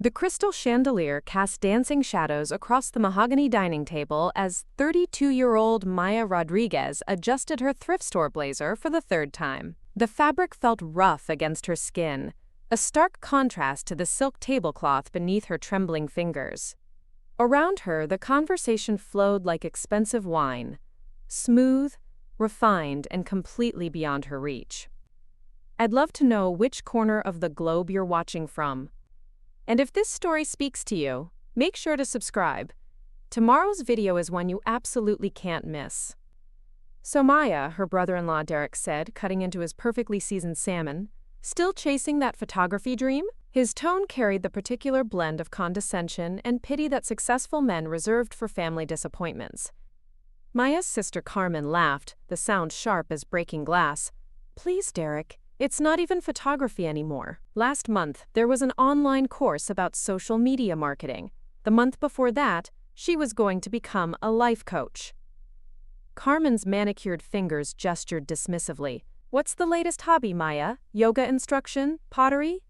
The crystal chandelier cast dancing shadows across the mahogany dining table as 32-year-old Maya Rodriguez adjusted her thrift store blazer for the third time. The fabric felt rough against her skin, a stark contrast to the silk tablecloth beneath her trembling fingers. Around her, the conversation flowed like expensive wine, smooth, refined, and completely beyond her reach. I'd love to know which corner of the globe you're watching from. And if this story speaks to you, make sure to subscribe. Tomorrow's video is one you absolutely can't miss. So Maya, her brother-in-law Derek said, cutting into his perfectly seasoned salmon, still chasing that photography dream? His tone carried the particular blend of condescension and pity that successful men reserved for family disappointments. Maya's sister Carmen laughed, the sound sharp as breaking glass. Please, Derek, it's not even photography anymore. Last month, there was an online course about social media marketing. The month before that, she was going to become a life coach. Carmen's manicured fingers gestured dismissively. What's the latest hobby, Maya? Yoga instruction? Pottery?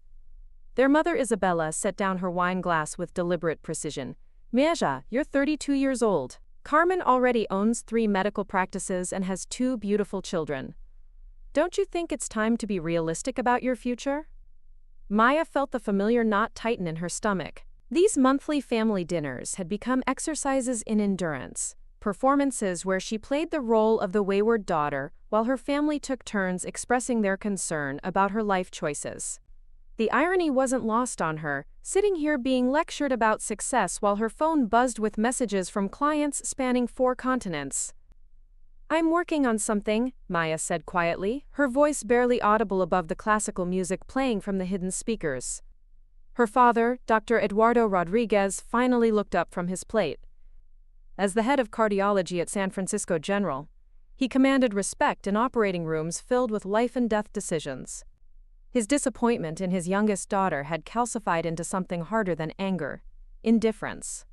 Their mother Isabella set down her wine glass with deliberate precision. Maya, you're 32 years old. Carmen already owns 3 medical practices and has 2 beautiful children. Don't you think it's time to be realistic about your future? Maya felt the familiar knot tighten in her stomach. These monthly family dinners had become exercises in endurance, performances where she played the role of the wayward daughter while her family took turns expressing their concern about her life choices. The irony wasn't lost on her, sitting here being lectured about success while her phone buzzed with messages from clients spanning 4 continents. I'm working on something, Maya said quietly, her voice barely audible above the classical music playing from the hidden speakers. Her father, Dr. Eduardo Rodriguez, finally looked up from his plate. As the head of cardiology at San Francisco General, he commanded respect in operating rooms filled with life-and-death decisions. His disappointment in his youngest daughter had calcified into something harder than anger: indifference.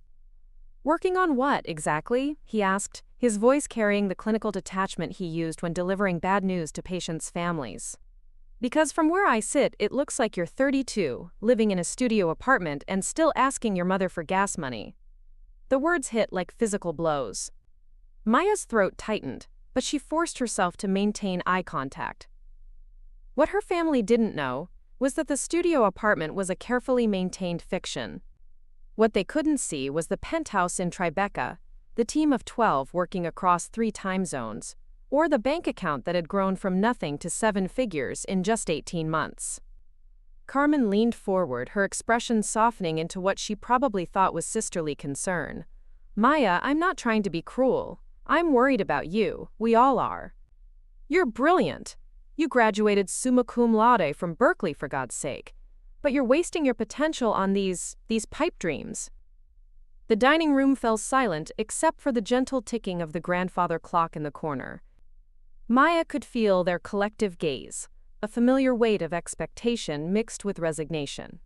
Working on what, exactly? He asked, his voice carrying the clinical detachment he used when delivering bad news to patients' families. Because from where I sit, it looks like you're 32, living in a studio apartment and still asking your mother for gas money. The words hit like physical blows. Maya's throat tightened, but she forced herself to maintain eye contact. What her family didn't know was that the studio apartment was a carefully maintained fiction. What they couldn't see was the penthouse in Tribeca, the team of 12 working across 3 time zones, or the bank account that had grown from nothing to 7 figures in just 18 months. Carmen leaned forward, her expression softening into what she probably thought was sisterly concern. Maya, I'm not trying to be cruel. I'm worried about you. We all are. You're brilliant. You graduated summa cum laude from Berkeley, for God's sake. But you're wasting your potential on these pipe dreams. The dining room fell silent except for the gentle ticking of the grandfather clock in the corner. Maya could feel their collective gaze, a familiar weight of expectation mixed with resignation.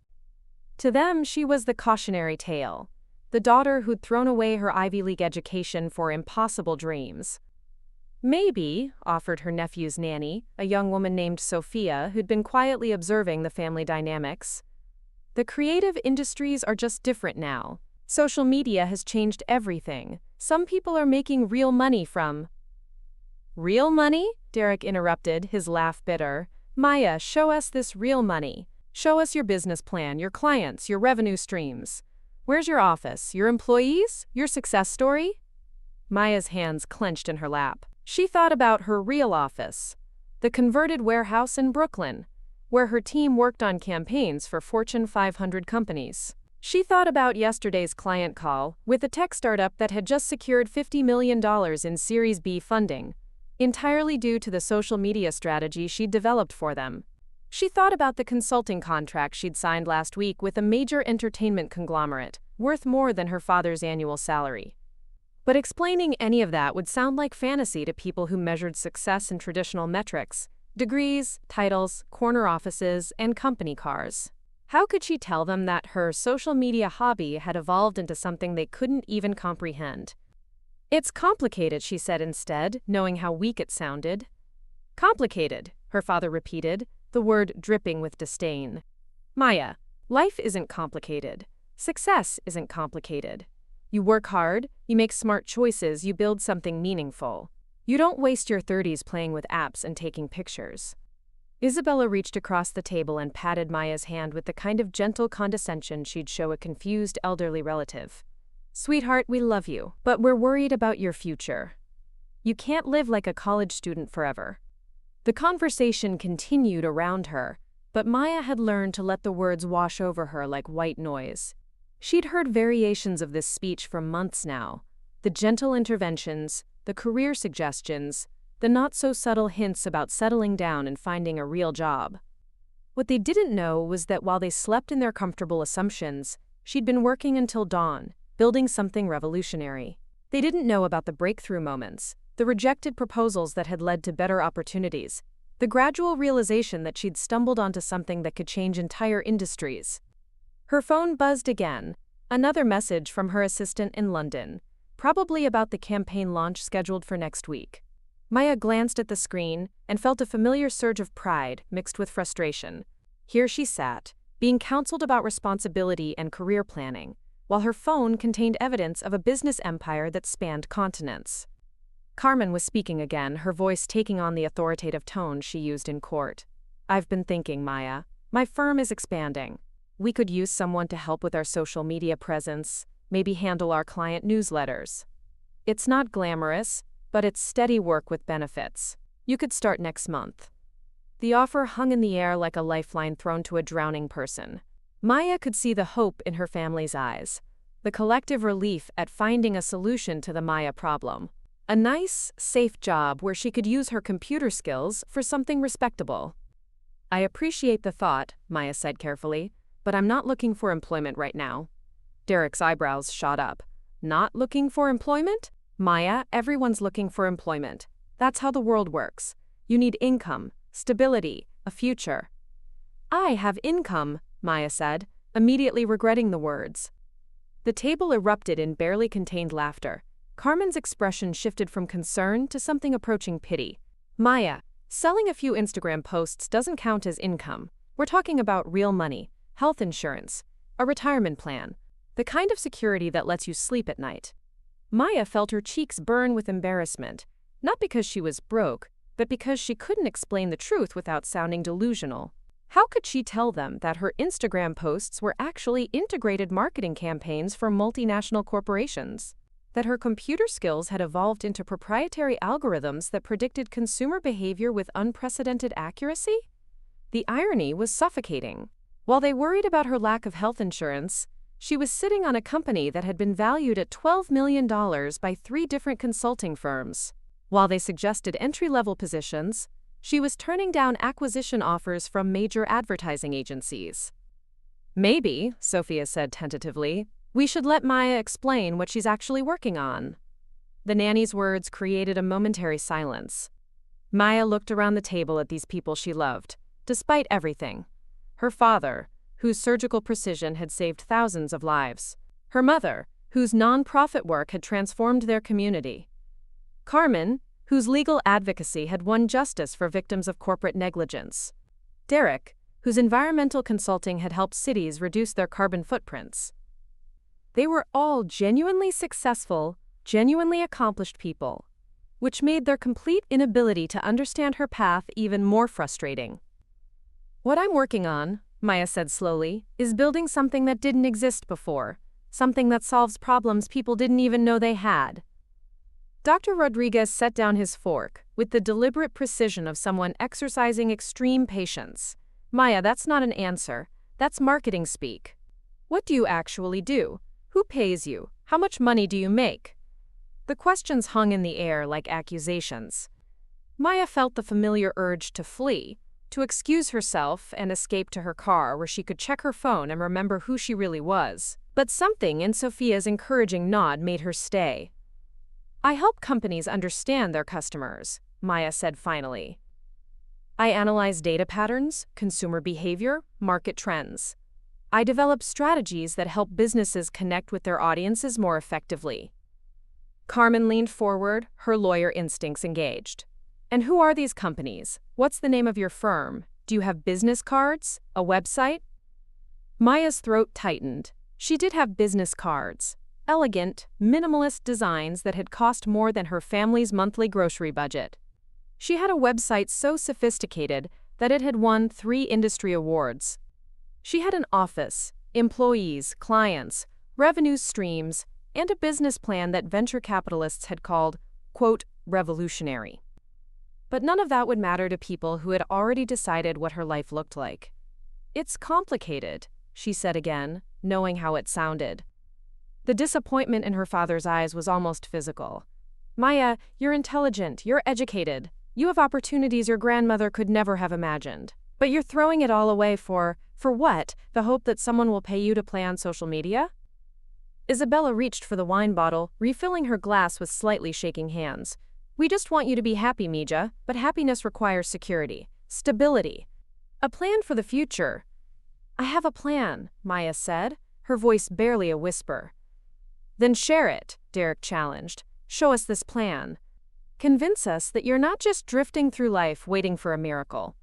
To them, she was the cautionary tale, the daughter who'd thrown away her Ivy League education for impossible dreams. Maybe, offered her nephew's nanny, a young woman named Sophia who'd been quietly observing the family dynamics. The creative industries are just different now. Social media has changed everything. Some people are making real money from... Real money? Derek interrupted, his laugh bitter. Maya, show us this real money. Show us your business plan, your clients, your revenue streams. Where's your office, your employees, your success story? Maya's hands clenched in her lap. She thought about her real office, the converted warehouse in Brooklyn, where her team worked on campaigns for Fortune 500 companies. She thought about yesterday's client call with a tech startup that had just secured $50 million in Series B funding, entirely due to the social media strategy she'd developed for them. She thought about the consulting contract she'd signed last week with a major entertainment conglomerate, worth more than her father's annual salary. But explaining any of that would sound like fantasy to people who measured success in traditional metrics: degrees, titles, corner offices, and company cars. How could she tell them that her social media hobby had evolved into something they couldn't even comprehend? It's complicated, she said instead, knowing how weak it sounded. Complicated, her father repeated, the word dripping with disdain. Maya, Life isn't complicated. Success isn't complicated. You work hard, you make smart choices, you build something meaningful. You don't waste your 30s playing with apps and taking pictures. Isabella reached across the table and patted Maya's hand with the kind of gentle condescension she'd show a confused elderly relative. Sweetheart, we love you, but we're worried about your future. You can't live like a college student forever. The conversation continued around her, but Maya had learned to let the words wash over her like white noise. She'd heard variations of this speech for months now. The gentle interventions, the career suggestions, the not-so-subtle hints about settling down and finding a real job. What they didn't know was that while they slept in their comfortable assumptions, she'd been working until dawn, building something revolutionary. They didn't know about the breakthrough moments, the rejected proposals that had led to better opportunities, the gradual realization that she'd stumbled onto something that could change entire industries. Her phone buzzed again, another message from her assistant in London, probably about the campaign launch scheduled for next week. Maya glanced at the screen and felt a familiar surge of pride mixed with frustration. Here she sat, being counseled about responsibility and career planning, while her phone contained evidence of a business empire that spanned continents. Carmen was speaking again, her voice taking on the authoritative tone she used in court. I've been thinking, Maya. My firm is expanding. We could use someone to help with our social media presence, maybe handle our client newsletters. It's not glamorous, but it's steady work with benefits. You could start next month. The offer hung in the air like a lifeline thrown to a drowning person. Maya could see the hope in her family's eyes, the collective relief at finding a solution to the Maya problem. A nice, safe job where she could use her computer skills for something respectable. I appreciate the thought, Maya said carefully, but I'm not looking for employment right now. Derek's eyebrows shot up. Not looking for employment? Maya, everyone's looking for employment. That's how the world works. You need income, stability, a future. I have income, Maya said, immediately regretting the words. The table erupted in barely contained laughter. Carmen's expression shifted from concern to something approaching pity. Maya, selling a few Instagram posts doesn't count as income. We're talking about real money, health insurance, a retirement plan, the kind of security that lets you sleep at night. Maya felt her cheeks burn with embarrassment, not because she was broke, but because she couldn't explain the truth without sounding delusional. How could she tell them that her Instagram posts were actually integrated marketing campaigns for multinational corporations? That her computer skills had evolved into proprietary algorithms that predicted consumer behavior with unprecedented accuracy? The irony was suffocating. While they worried about her lack of health insurance, she was sitting on a company that had been valued at $12 million by 3 different consulting firms. While they suggested entry-level positions, she was turning down acquisition offers from major advertising agencies. Maybe, Sophia said tentatively, we should let Maya explain what she's actually working on. The nanny's words created a momentary silence. Maya looked around the table at these people she loved, despite everything. Her father, whose surgical precision had saved thousands of lives. Her mother, whose non-profit work had transformed their community. Carmen, whose legal advocacy had won justice for victims of corporate negligence. Derek, whose environmental consulting had helped cities reduce their carbon footprints. They were all genuinely successful, genuinely accomplished people, which made their complete inability to understand her path even more frustrating. What I'm working on, Maya said slowly, is building something that didn't exist before, something that solves problems people didn't even know they had. Dr. Rodriguez set down his fork with the deliberate precision of someone exercising extreme patience. Maya, that's not an answer. That's marketing speak. What do you actually do? Who pays you? How much money do you make? The questions hung in the air like accusations. Maya felt the familiar urge to flee, to excuse herself and escape to her car where she could check her phone and remember who she really was. But something in Sophia's encouraging nod made her stay. I help companies understand their customers, Maya said finally. I analyze data patterns, consumer behavior, market trends. I develop strategies that help businesses connect with their audiences more effectively. Carmen leaned forward, her lawyer instincts engaged. And who are these companies? What's the name of your firm? Do you have business cards? A website? Maya's throat tightened. She did have business cards. Elegant, minimalist designs that had cost more than her family's monthly grocery budget. She had a website so sophisticated that it had won 3 industry awards. She had an office, employees, clients, revenue streams, and a business plan that venture capitalists had called, quote, revolutionary. But none of that would matter to people who had already decided what her life looked like. "It's complicated," she said again, knowing how it sounded. The disappointment in her father's eyes was almost physical. "Maya, you're intelligent, you're educated. You have opportunities your grandmother could never have imagined. But you're throwing it all away for what? The hope that someone will pay you to play on social media?" Isabella reached for the wine bottle, refilling her glass with slightly shaking hands. "We just want you to be happy, Mija, but happiness requires security, stability, a plan for the future." "I have a plan," Maya said, her voice barely a whisper. "Then share it," Derek challenged. "Show us this plan. Convince us that you're not just drifting through life waiting for a miracle."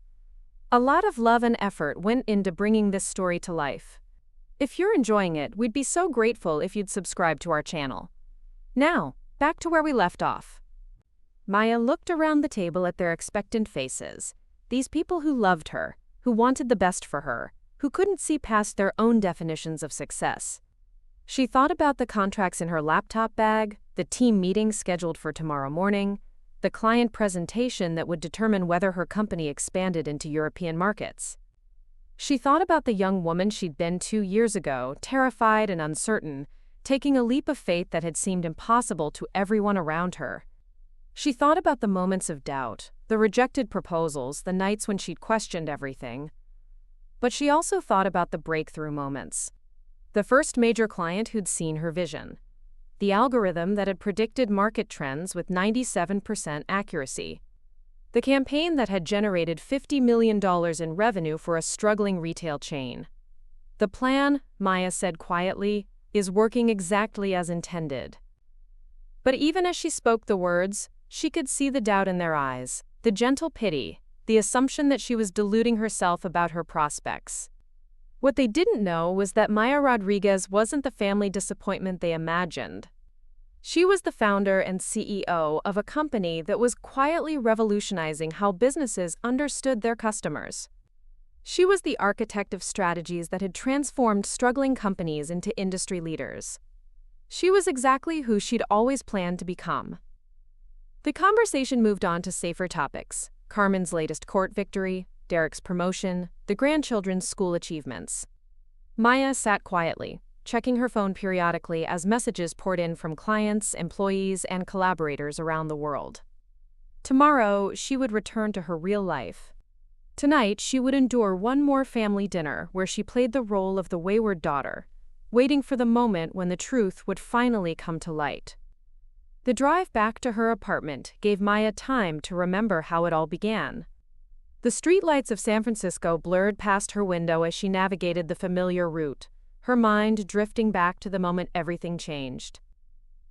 A lot of love and effort went into bringing this story to life. If you're enjoying it, we'd be so grateful if you'd subscribe to our channel. Now, back to where we left off. Maya looked around the table at their expectant faces. These people who loved her, who wanted the best for her, who couldn't see past their own definitions of success. She thought about the contracts in her laptop bag, the team meeting scheduled for tomorrow morning, the client presentation that would determine whether her company expanded into European markets. She thought about the young woman she'd been 2 years ago, terrified and uncertain, taking a leap of faith that had seemed impossible to everyone around her. She thought about the moments of doubt, the rejected proposals, the nights when she'd questioned everything. But she also thought about the breakthrough moments. The first major client who'd seen her vision. The algorithm that had predicted market trends with 97% accuracy. The campaign that had generated $50 million in revenue for a struggling retail chain. "The plan," Maya said quietly, "is working exactly as intended." But even as she spoke the words, she could see the doubt in their eyes, the gentle pity, the assumption that she was deluding herself about her prospects. What they didn't know was that Maya Rodriguez wasn't the family disappointment they imagined. She was the founder and CEO of a company that was quietly revolutionizing how businesses understood their customers. She was the architect of strategies that had transformed struggling companies into industry leaders. She was exactly who she'd always planned to become. The conversation moved on to safer topics: Carmen's latest court victory, Derek's promotion, the grandchildren's school achievements. Maya sat quietly, checking her phone periodically as messages poured in from clients, employees, and collaborators around the world. Tomorrow, she would return to her real life. Tonight, she would endure one more family dinner where she played the role of the wayward daughter, waiting for the moment when the truth would finally come to light. The drive back to her apartment gave Maya time to remember how it all began. The streetlights of San Francisco blurred past her window as she navigated the familiar route, her mind drifting back to the moment everything changed.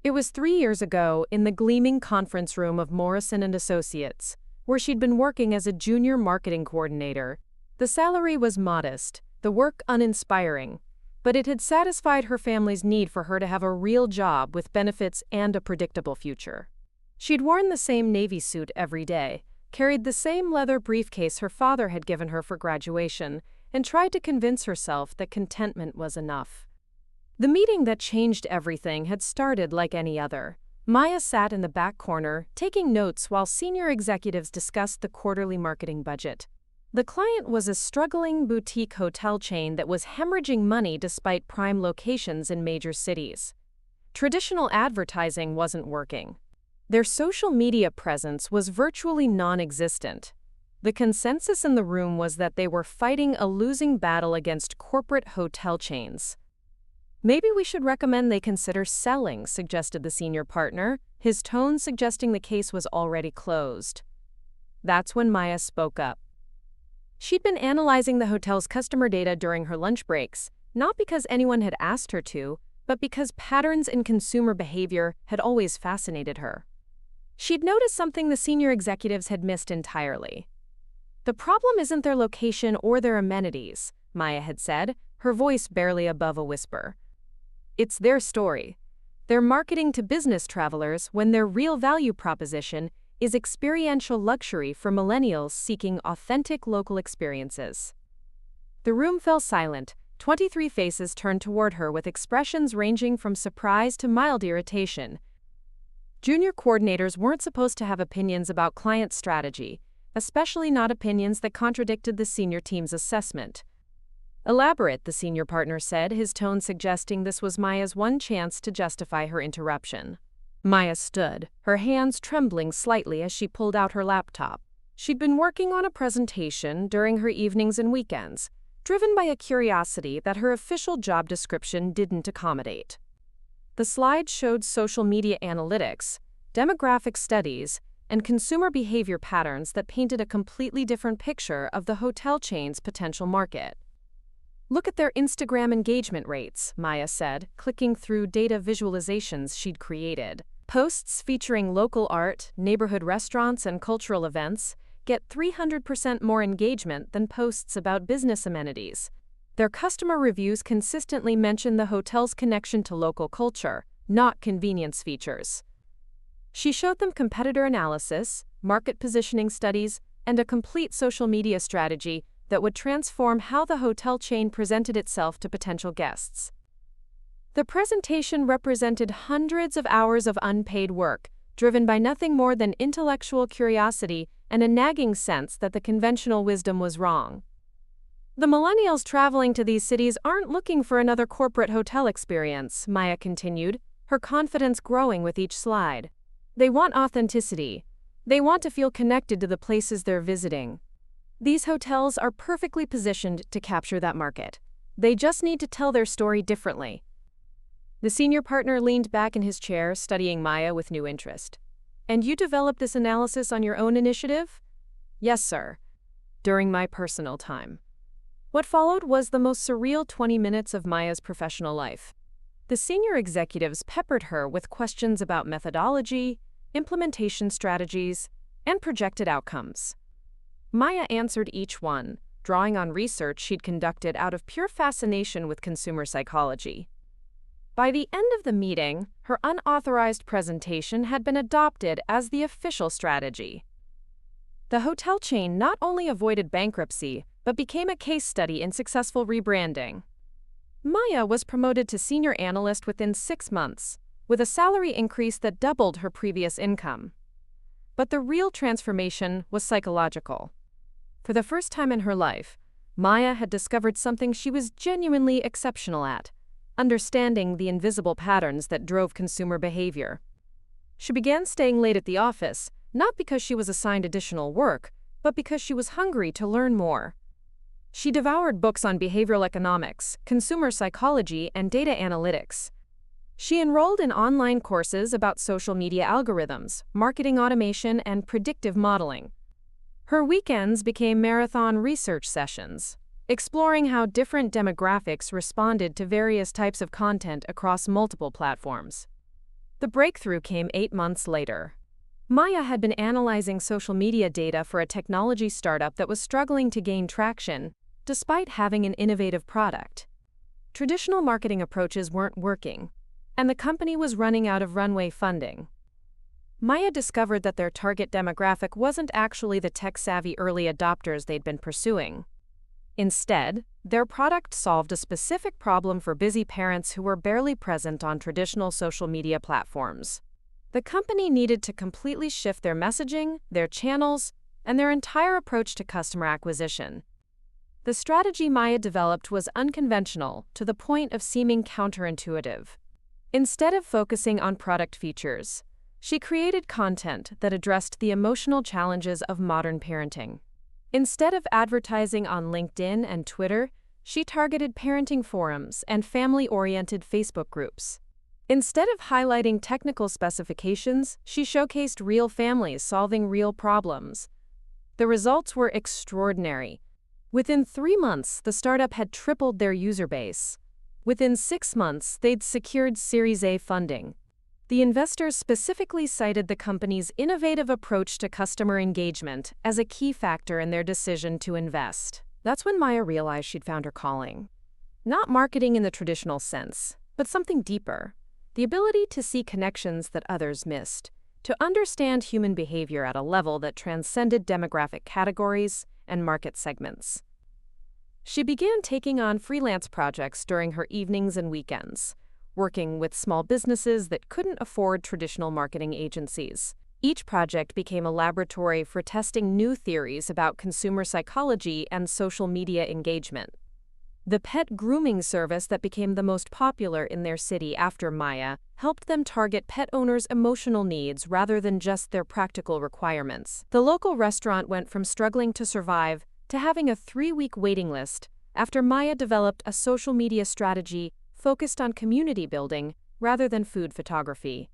It was 3 years ago in the gleaming conference room of Morrison & Associates, where she'd been working as a junior marketing coordinator. The salary was modest, the work uninspiring, but it had satisfied her family's need for her to have a real job with benefits and a predictable future. She'd worn the same navy suit every day, carried the same leather briefcase her father had given her for graduation, and tried to convince herself that contentment was enough. The meeting that changed everything had started like any other. Maya sat in the back corner, taking notes while senior executives discussed the quarterly marketing budget. The client was a struggling boutique hotel chain that was hemorrhaging money despite prime locations in major cities. Traditional advertising wasn't working. Their social media presence was virtually non-existent. The consensus in the room was that they were fighting a losing battle against corporate hotel chains. "Maybe we should recommend they consider selling," suggested the senior partner, his tone suggesting the case was already closed. That's when Maya spoke up. She'd been analyzing the hotel's customer data during her lunch breaks, not because anyone had asked her to, but because patterns in consumer behavior had always fascinated her. She'd noticed something the senior executives had missed entirely. "The problem isn't their location or their amenities," Maya had said. her voice barely above a whisper. It's their story. They're marketing to business travelers when their real value proposition is experiential luxury for millennials seeking authentic local experiences. The room fell silent. 23 faces turned toward her with expressions ranging from surprise to mild irritation. Junior coordinators weren't supposed to have opinions about client strategy, especially not opinions that contradicted the senior team's assessment. Elaborate, the senior partner said, his tone suggesting this was Maya's one chance to justify her interruption. Maya stood, her hands trembling slightly as she pulled out her laptop. She'd been working on a presentation during her evenings and weekends, driven by a curiosity that her official job description didn't accommodate. The slide showed social media analytics, demographic studies, and consumer behavior patterns that painted a completely different picture of the hotel chain's potential market. Look at their Instagram engagement rates, Maya said, clicking through data visualizations she'd created. Posts featuring local art, neighborhood restaurants, and cultural events get 300% more engagement than posts about business amenities. Their customer reviews consistently mention the hotel's connection to local culture, not convenience features. She showed them competitor analysis, market positioning studies, and a complete social media strategy that would transform how the hotel chain presented itself to potential guests. The presentation represented hundreds of hours of unpaid work, driven by nothing more than intellectual curiosity and a nagging sense that the conventional wisdom was wrong. The millennials traveling to these cities aren't looking for another corporate hotel experience, Maya continued, her confidence growing with each slide. They want authenticity. They want to feel connected to the places they're visiting. These hotels are perfectly positioned to capture that market. They just need to tell their story differently. The senior partner leaned back in his chair, studying Maya with new interest. And you developed this analysis on your own initiative? Yes, sir. During my personal time. What followed was the most surreal 20 minutes of Maya's professional life. The senior executives peppered her with questions about methodology, implementation strategies, and projected outcomes. Maya answered each one, drawing on research she'd conducted out of pure fascination with consumer psychology. By the end of the meeting, her unauthorized presentation had been adopted as the official strategy. The hotel chain not only avoided bankruptcy, but became a case study in successful rebranding. Maya was promoted to senior analyst within 6 months, with a salary increase that doubled her previous income. But the real transformation was psychological. For the first time in her life, Maya had discovered something she was genuinely exceptional at: understanding the invisible patterns that drove consumer behavior. She began staying late at the office, not because she was assigned additional work, but because she was hungry to learn more. She devoured books on behavioral economics, consumer psychology, and data analytics. She enrolled in online courses about social media algorithms, marketing automation, and predictive modeling. Her weekends became marathon research sessions, exploring how different demographics responded to various types of content across multiple platforms. The breakthrough came 8 months later. Maya had been analyzing social media data for a technology startup that was struggling to gain traction, despite having an innovative product. Traditional marketing approaches weren't working, and the company was running out of runway funding. Maya discovered that their target demographic wasn't actually the tech-savvy early adopters they'd been pursuing. Instead, their product solved a specific problem for busy parents who were barely present on traditional social media platforms. The company needed to completely shift their messaging, their channels, and their entire approach to customer acquisition. The strategy Maya developed was unconventional to the point of seeming counterintuitive. Instead of focusing on product features, she created content that addressed the emotional challenges of modern parenting. Instead of advertising on LinkedIn and Twitter, she targeted parenting forums and family-oriented Facebook groups. Instead of highlighting technical specifications, she showcased real families solving real problems. The results were extraordinary. Within 3 months, the startup had tripled their user base. Within 6 months, they'd secured Series A funding. The investors specifically cited the company's innovative approach to customer engagement as a key factor in their decision to invest. That's when Maya realized she'd found her calling. Not marketing in the traditional sense, but something deeper. The ability to see connections that others missed, to understand human behavior at a level that transcended demographic categories and market segments. She began taking on freelance projects during her evenings and weekends, working with small businesses that couldn't afford traditional marketing agencies. Each project became a laboratory for testing new theories about consumer psychology and social media engagement. The pet grooming service that became the most popular in their city after Maya helped them target pet owners' emotional needs rather than just their practical requirements. The local restaurant went from struggling to survive to having a 3-week waiting list after Maya developed a social media strategy focused on community building rather than food photography.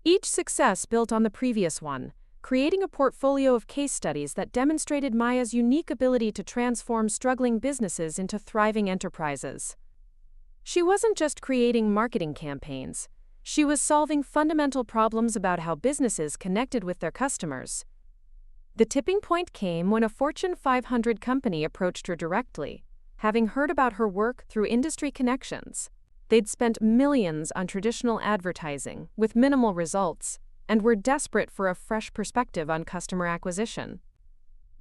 Each success built on the previous one, creating a portfolio of case studies that demonstrated Maya's unique ability to transform struggling businesses into thriving enterprises. She wasn't just creating marketing campaigns. She was solving fundamental problems about how businesses connected with their customers. The tipping point came when a Fortune 500 company approached her directly, having heard about her work through industry connections. They'd spent millions on traditional advertising with minimal results, and were desperate for a fresh perspective on customer acquisition.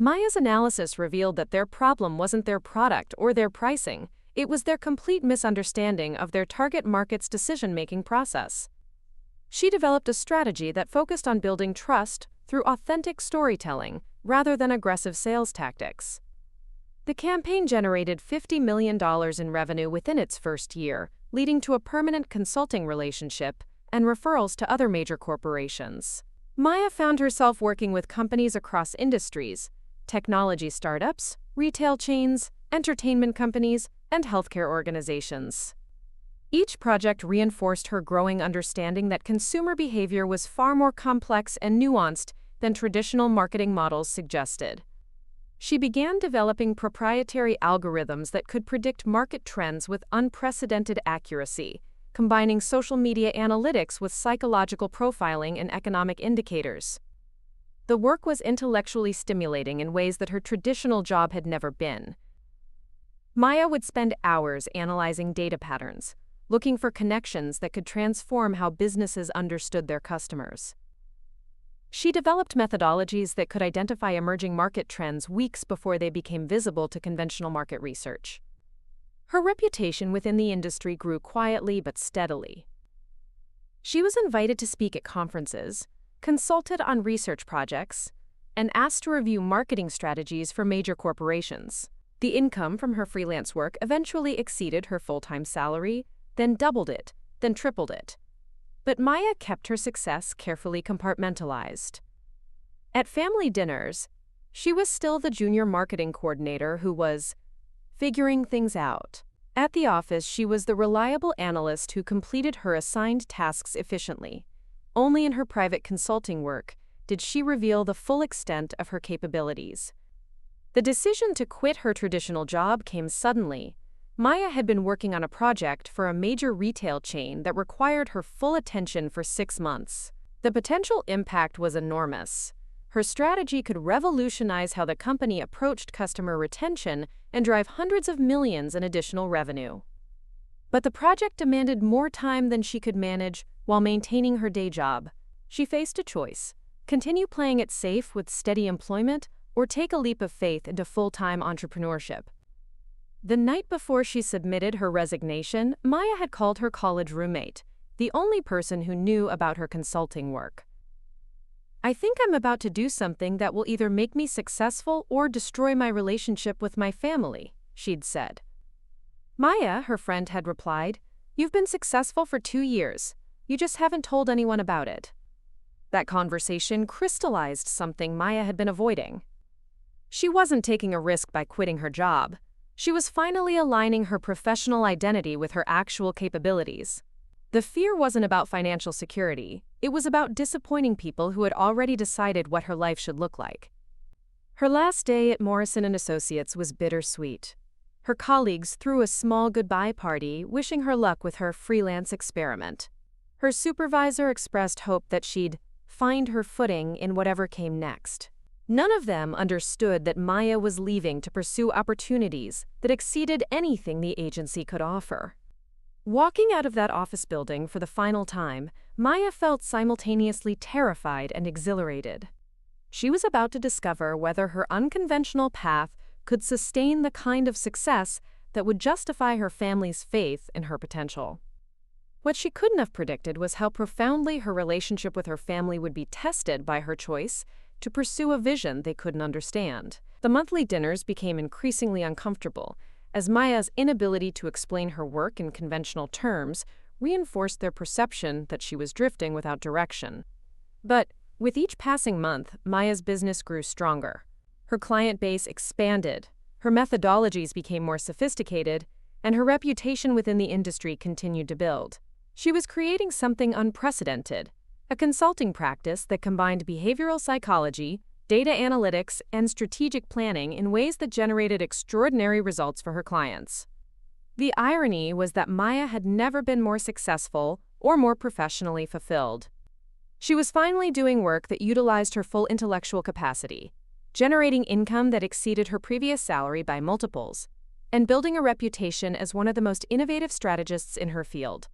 Maya's analysis revealed that their problem wasn't their product or their pricing, it was their complete misunderstanding of their target market's decision-making process. She developed a strategy that focused on building trust through authentic storytelling rather than aggressive sales tactics. The campaign generated $50 million in revenue within its first year, leading to a permanent consulting relationship and referrals to other major corporations. Maya found herself working with companies across industries, technology startups, retail chains, entertainment companies, and healthcare organizations. Each project reinforced her growing understanding that consumer behavior was far more complex and nuanced than traditional marketing models suggested. She began developing proprietary algorithms that could predict market trends with unprecedented accuracy, combining social media analytics with psychological profiling and economic indicators. The work was intellectually stimulating in ways that her traditional job had never been. Maya would spend hours analyzing data patterns, looking for connections that could transform how businesses understood their customers. She developed methodologies that could identify emerging market trends weeks before they became visible to conventional market research. Her reputation within the industry grew quietly but steadily. She was invited to speak at conferences, consulted on research projects, and asked to review marketing strategies for major corporations. The income from her freelance work eventually exceeded her full-time salary, then doubled it, then tripled it. But Maya kept her success carefully compartmentalized. At family dinners, she was still the junior marketing coordinator who was figuring things out. At the office, she was the reliable analyst who completed her assigned tasks efficiently. Only in her private consulting work did she reveal the full extent of her capabilities. The decision to quit her traditional job came suddenly. Maya had been working on a project for a major retail chain that required her full attention for 6 months. The potential impact was enormous. Her strategy could revolutionize how the company approached customer retention and drive hundreds of millions in additional revenue. But the project demanded more time than she could manage while maintaining her day job. She faced a choice: continue playing it safe with steady employment, or take a leap of faith into full-time entrepreneurship. The night before she submitted her resignation, Maya had called her college roommate, the only person who knew about her consulting work. "I think I'm about to do something that will either make me successful or destroy my relationship with my family," she'd said. "Maya," her friend had replied, "you've been successful for 2 years. You just haven't told anyone about it." That conversation crystallized something Maya had been avoiding. She wasn't taking a risk by quitting her job. She was finally aligning her professional identity with her actual capabilities. The fear wasn't about financial security. It was about disappointing people who had already decided what her life should look like. Her last day at Morrison & Associates was bittersweet. Her colleagues threw a small goodbye party, wishing her luck with her freelance experiment. Her supervisor expressed hope that she'd find her footing in whatever came next. None of them understood that Maya was leaving to pursue opportunities that exceeded anything the agency could offer. Walking out of that office building for the final time, Maya felt simultaneously terrified and exhilarated. She was about to discover whether her unconventional path could sustain the kind of success that would justify her family's faith in her potential. What she couldn't have predicted was how profoundly her relationship with her family would be tested by her choice to pursue a vision they couldn't understand. The monthly dinners became increasingly uncomfortable, as Maya's inability to explain her work in conventional terms reinforced their perception that she was drifting without direction. But with each passing month, Maya's business grew stronger. Her client base expanded, her methodologies became more sophisticated, and her reputation within the industry continued to build. She was creating something unprecedented, a consulting practice that combined behavioral psychology, data analytics, and strategic planning in ways that generated extraordinary results for her clients. The irony was that Maya had never been more successful or more professionally fulfilled. She was finally doing work that utilized her full intellectual capacity, generating income that exceeded her previous salary by multiples, and building a reputation as one of the most innovative strategists in her field.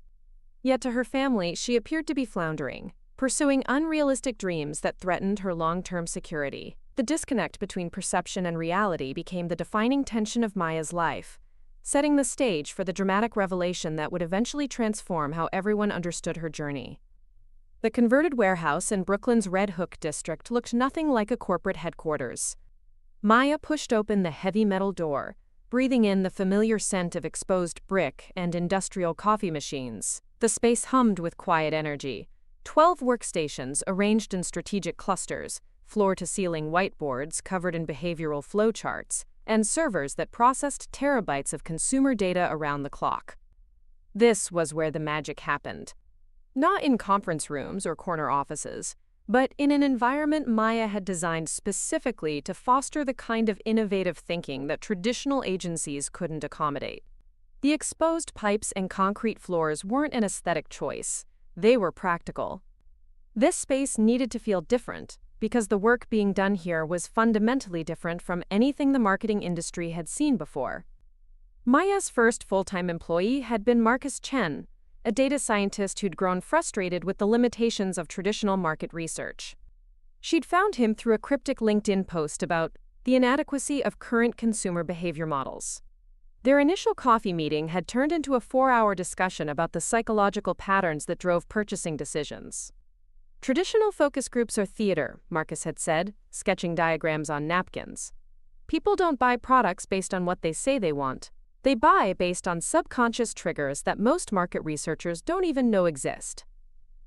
Yet to her family, she appeared to be floundering, pursuing unrealistic dreams that threatened her long-term security. The disconnect between perception and reality became the defining tension of Maya's life, setting the stage for the dramatic revelation that would eventually transform how everyone understood her journey. The converted warehouse in Brooklyn's Red Hook district looked nothing like a corporate headquarters. Maya pushed open the heavy metal door, breathing in the familiar scent of exposed brick and industrial coffee machines. The space hummed with quiet energy. 12 workstations arranged in strategic clusters, floor-to-ceiling whiteboards covered in behavioral flowcharts, and servers that processed terabytes of consumer data around the clock. This was where the magic happened. Not in conference rooms or corner offices, but in an environment Maya had designed specifically to foster the kind of innovative thinking that traditional agencies couldn't accommodate. The exposed pipes and concrete floors weren't an aesthetic choice. They were practical. This space needed to feel different because the work being done here was fundamentally different from anything the marketing industry had seen before. Maya's first full-time employee had been Marcus Chen, a data scientist who'd grown frustrated with the limitations of traditional market research. She'd found him through a cryptic LinkedIn post about the inadequacy of current consumer behavior models. Their initial coffee meeting had turned into a 4-hour discussion about the psychological patterns that drove purchasing decisions. Traditional focus groups are theater, Marcus had said, sketching diagrams on napkins. People don't buy products based on what they say they want. They buy based on subconscious triggers that most market researchers don't even know exist.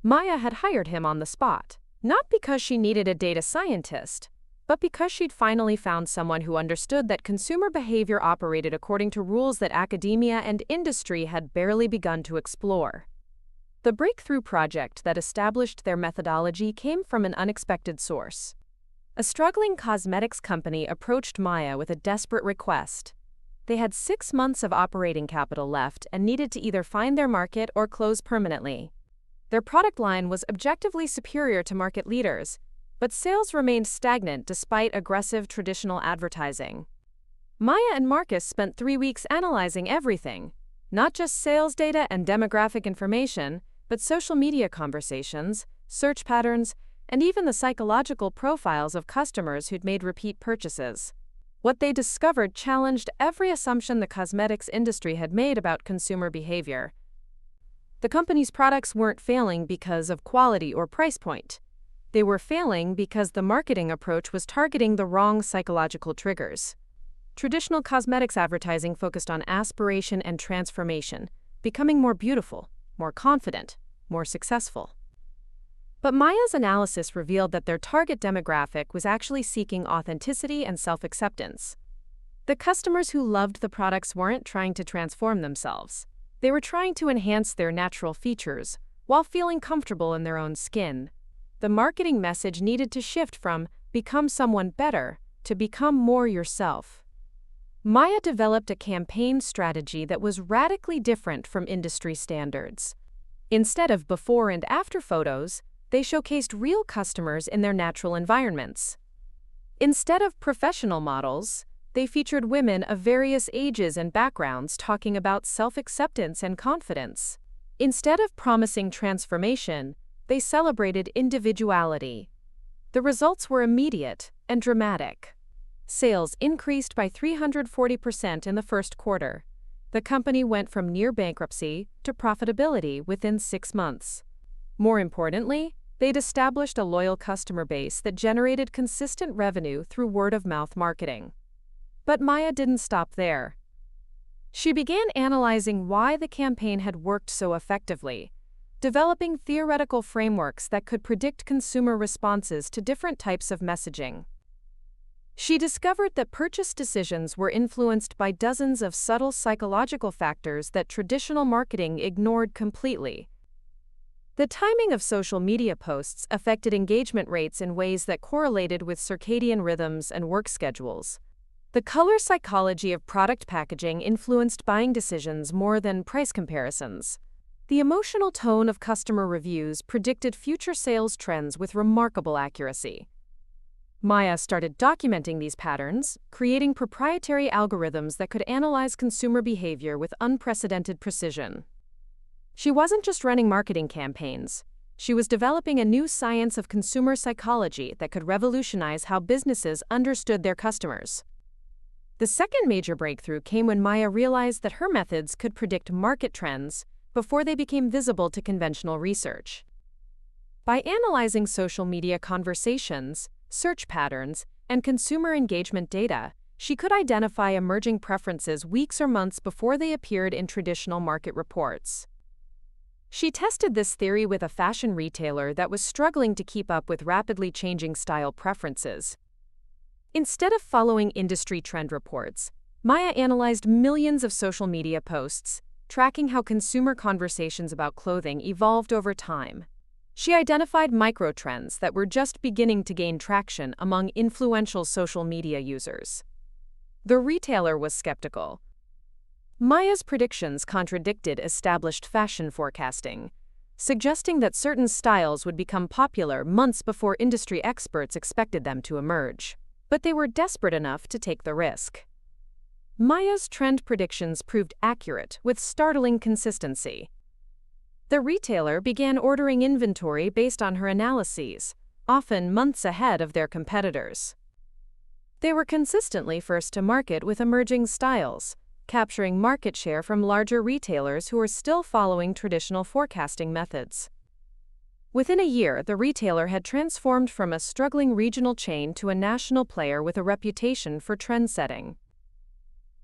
Maya had hired him on the spot, not because she needed a data scientist, but because she'd finally found someone who understood that consumer behavior operated according to rules that academia and industry had barely begun to explore. The breakthrough project that established their methodology came from an unexpected source. A struggling cosmetics company approached Maya with a desperate request. They had 6 months of operating capital left and needed to either find their market or close permanently. Their product line was objectively superior to market leaders, but sales remained stagnant despite aggressive traditional advertising. Maya and Marcus spent 3 weeks analyzing everything, not just sales data and demographic information, but social media conversations, search patterns, and even the psychological profiles of customers who'd made repeat purchases. What they discovered challenged every assumption the cosmetics industry had made about consumer behavior. The company's products weren't failing because of quality or price point. They were failing because the marketing approach was targeting the wrong psychological triggers. Traditional cosmetics advertising focused on aspiration and transformation, becoming more beautiful, more confident, more successful. But Maya's analysis revealed that their target demographic was actually seeking authenticity and self-acceptance. The customers who loved the products weren't trying to transform themselves. They were trying to enhance their natural features while feeling comfortable in their own skin. The marketing message needed to shift from "become someone better" to "become more yourself." Maya developed a campaign strategy that was radically different from industry standards. Instead of before and after photos, they showcased real customers in their natural environments. Instead of professional models, they featured women of various ages and backgrounds talking about self-acceptance and confidence. Instead of promising transformation, they celebrated individuality. The results were immediate and dramatic. Sales increased by 340% in the first quarter. The company went from near bankruptcy to profitability within 6 months. More importantly, they'd established a loyal customer base that generated consistent revenue through word-of-mouth marketing. But Maya didn't stop there. She began analyzing why the campaign had worked so effectively, developing theoretical frameworks that could predict consumer responses to different types of messaging. She discovered that purchase decisions were influenced by dozens of subtle psychological factors that traditional marketing ignored completely. The timing of social media posts affected engagement rates in ways that correlated with circadian rhythms and work schedules. The color psychology of product packaging influenced buying decisions more than price comparisons. The emotional tone of customer reviews predicted future sales trends with remarkable accuracy. Maya started documenting these patterns, creating proprietary algorithms that could analyze consumer behavior with unprecedented precision. She wasn't just running marketing campaigns. She was developing a new science of consumer psychology that could revolutionize how businesses understood their customers. The second major breakthrough came when Maya realized that her methods could predict market trends before they became visible to conventional research. By analyzing social media conversations, search patterns, and consumer engagement data, she could identify emerging preferences weeks or months before they appeared in traditional market reports. She tested this theory with a fashion retailer that was struggling to keep up with rapidly changing style preferences. Instead of following industry trend reports, Maya analyzed millions of social media posts, tracking how consumer conversations about clothing evolved over time. She identified microtrends that were just beginning to gain traction among influential social media users. The retailer was skeptical. Maya's predictions contradicted established fashion forecasting, suggesting that certain styles would become popular months before industry experts expected them to emerge. But they were desperate enough to take the risk. Maya's trend predictions proved accurate with startling consistency. The retailer began ordering inventory based on her analyses, often months ahead of their competitors. They were consistently first to market with emerging styles, capturing market share from larger retailers who were still following traditional forecasting methods. Within a year, the retailer had transformed from a struggling regional chain to a national player with a reputation for trend-setting.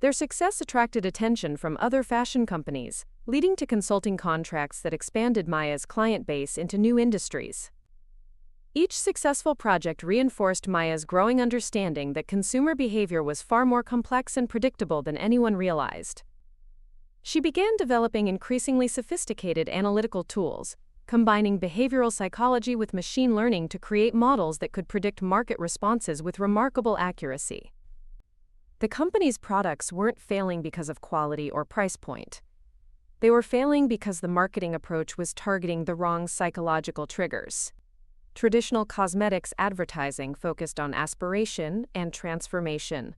Their success attracted attention from other fashion companies, leading to consulting contracts that expanded Maya's client base into new industries. Each successful project reinforced Maya's growing understanding that consumer behavior was far more complex and predictable than anyone realized. She began developing increasingly sophisticated analytical tools, combining behavioral psychology with machine learning to create models that could predict market responses with remarkable accuracy. The company's products weren't failing because of quality or price point. They were failing because the marketing approach was targeting the wrong psychological triggers. Traditional cosmetics advertising focused on aspiration and transformation,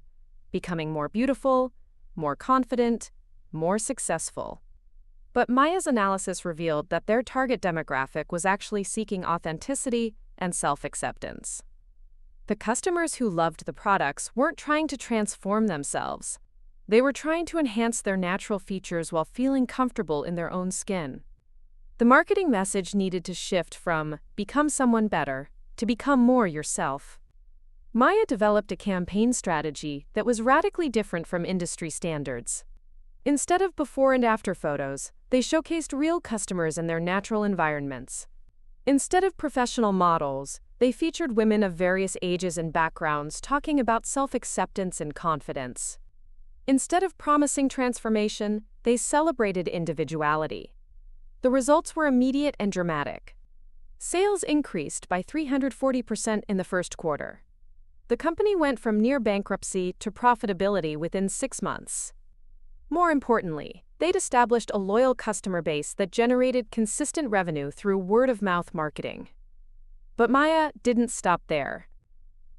becoming more beautiful, more confident, more successful. But Maya's analysis revealed that their target demographic was actually seeking authenticity and self-acceptance. The customers who loved the products weren't trying to transform themselves. They were trying to enhance their natural features while feeling comfortable in their own skin. The marketing message needed to shift from "become someone better" to "become more yourself." Maya developed a campaign strategy that was radically different from industry standards. Instead of before and after photos, they showcased real customers in their natural environments. Instead of professional models, they featured women of various ages and backgrounds talking about self-acceptance and confidence. Instead of promising transformation, they celebrated individuality. The results were immediate and dramatic. Sales increased by 340% in the first quarter. The company went from near bankruptcy to profitability within 6 months. More importantly, they'd established a loyal customer base that generated consistent revenue through word-of-mouth marketing. But Maya didn't stop there.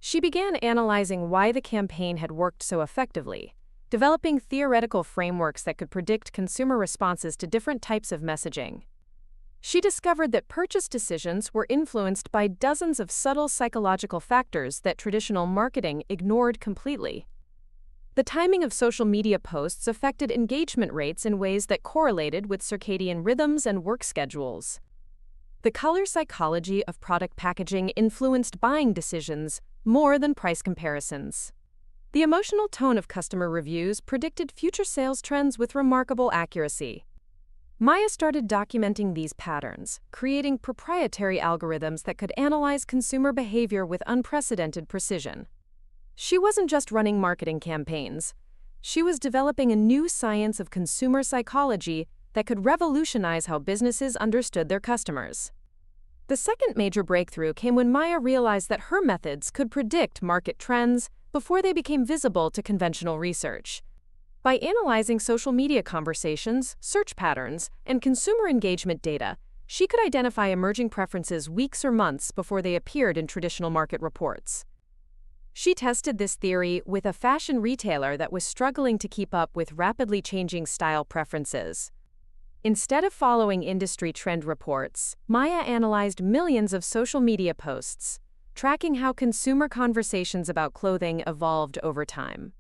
She began analyzing why the campaign had worked so effectively, developing theoretical frameworks that could predict consumer responses to different types of messaging. She discovered that purchase decisions were influenced by dozens of subtle psychological factors that traditional marketing ignored completely. The timing of social media posts affected engagement rates in ways that correlated with circadian rhythms and work schedules. The color psychology of product packaging influenced buying decisions more than price comparisons. The emotional tone of customer reviews predicted future sales trends with remarkable accuracy. Maya started documenting these patterns, creating proprietary algorithms that could analyze consumer behavior with unprecedented precision. She wasn't just running marketing campaigns. She was developing a new science of consumer psychology that could revolutionize how businesses understood their customers. The second major breakthrough came when Maya realized that her methods could predict market trends before they became visible to conventional research. By analyzing social media conversations, search patterns, and consumer engagement data, she could identify emerging preferences weeks or months before they appeared in traditional market reports. She tested this theory with a fashion retailer that was struggling to keep up with rapidly changing style preferences. Instead of following industry trend reports, Maya analyzed millions of social media posts, tracking how consumer conversations about clothing evolved over time.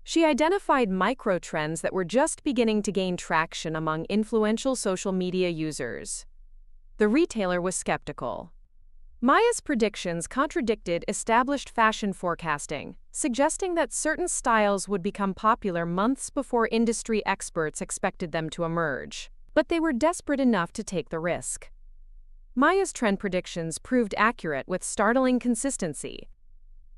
She identified micro-trends that were just beginning to gain traction among influential social media users. The retailer was skeptical. Maya's predictions contradicted established fashion forecasting, suggesting that certain styles would become popular months before industry experts expected them to emerge. But they were desperate enough to take the risk. Maya's trend predictions proved accurate with startling consistency.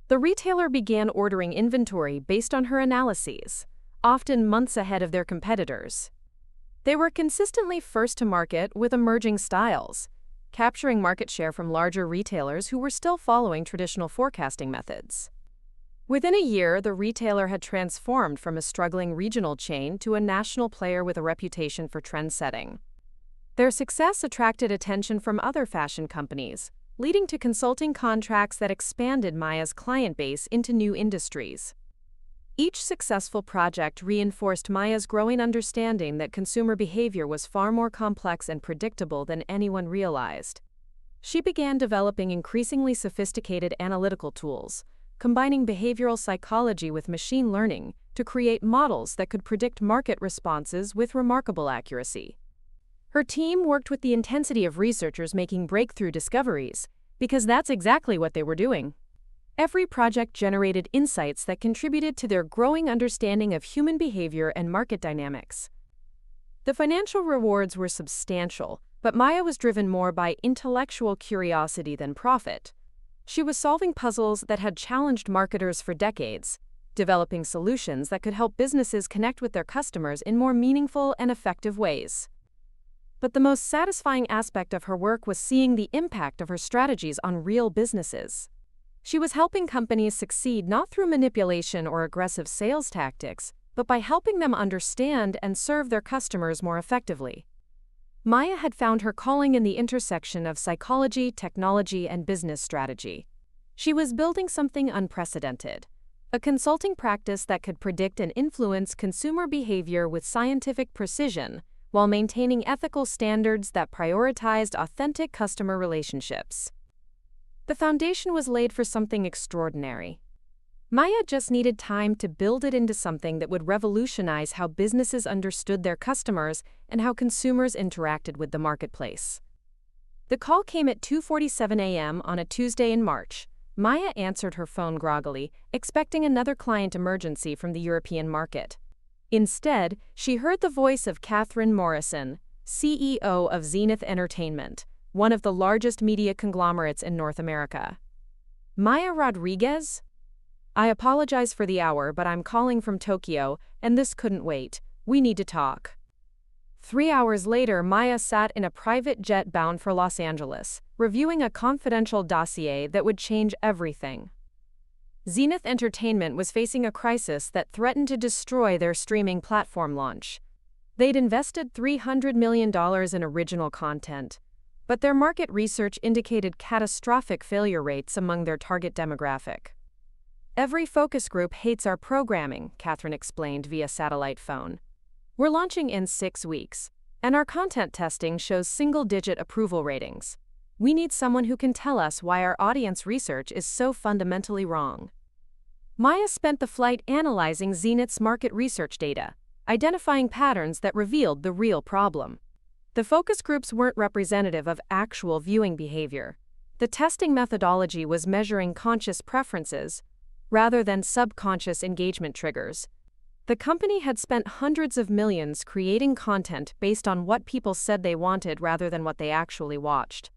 The retailer began ordering inventory based on her analyses, often months ahead of their competitors. They were consistently first to market with emerging styles, capturing market share from larger retailers who were still following traditional forecasting methods. Within a year, the retailer had transformed from a struggling regional chain to a national player with a reputation for trend setting. Their success attracted attention from other fashion companies, leading to consulting contracts that expanded Maya's client base into new industries. Each successful project reinforced Maya's growing understanding that consumer behavior was far more complex and predictable than anyone realized. She began developing increasingly sophisticated analytical tools, combining behavioral psychology with machine learning to create models that could predict market responses with remarkable accuracy. Her team worked with the intensity of researchers making breakthrough discoveries, because that's exactly what they were doing. Every project generated insights that contributed to their growing understanding of human behavior and market dynamics. The financial rewards were substantial, but Maya was driven more by intellectual curiosity than profit. She was solving puzzles that had challenged marketers for decades, developing solutions that could help businesses connect with their customers in more meaningful and effective ways. But the most satisfying aspect of her work was seeing the impact of her strategies on real businesses. She was helping companies succeed not through manipulation or aggressive sales tactics, but by helping them understand and serve their customers more effectively. Maya had found her calling in the intersection of psychology, technology, and business strategy. She was building something unprecedented, a consulting practice that could predict and influence consumer behavior with scientific precision while maintaining ethical standards that prioritized authentic customer relationships. The foundation was laid for something extraordinary. Maya just needed time to build it into something that would revolutionize how businesses understood their customers and how consumers interacted with the marketplace. The call came at 2:47 a.m. on a Tuesday in March. Maya answered her phone groggily, expecting another client emergency from the European market. Instead, she heard the voice of Catherine Morrison, CEO of Zenith Entertainment, one of the largest media conglomerates in North America. Maya Rodriguez? I apologize for the hour, but I'm calling from Tokyo, and this couldn't wait. We need to talk. 3 hours later, Maya sat in a private jet bound for Los Angeles, reviewing a confidential dossier that would change everything. Zenith Entertainment was facing a crisis that threatened to destroy their streaming platform launch. They'd invested $300 million in original content, but their market research indicated catastrophic failure rates among their target demographic. "Every focus group hates our programming," Catherine explained via satellite phone. "We're launching in 6 weeks, and our content testing shows single-digit approval ratings. We need someone who can tell us why our audience research is so fundamentally wrong." Maya spent the flight analyzing Zenith's market research data, identifying patterns that revealed the real problem. The focus groups weren't representative of actual viewing behavior. The testing methodology was measuring conscious preferences rather than subconscious engagement triggers. The company had spent hundreds of millions creating content based on what people said they wanted rather than what they actually watched.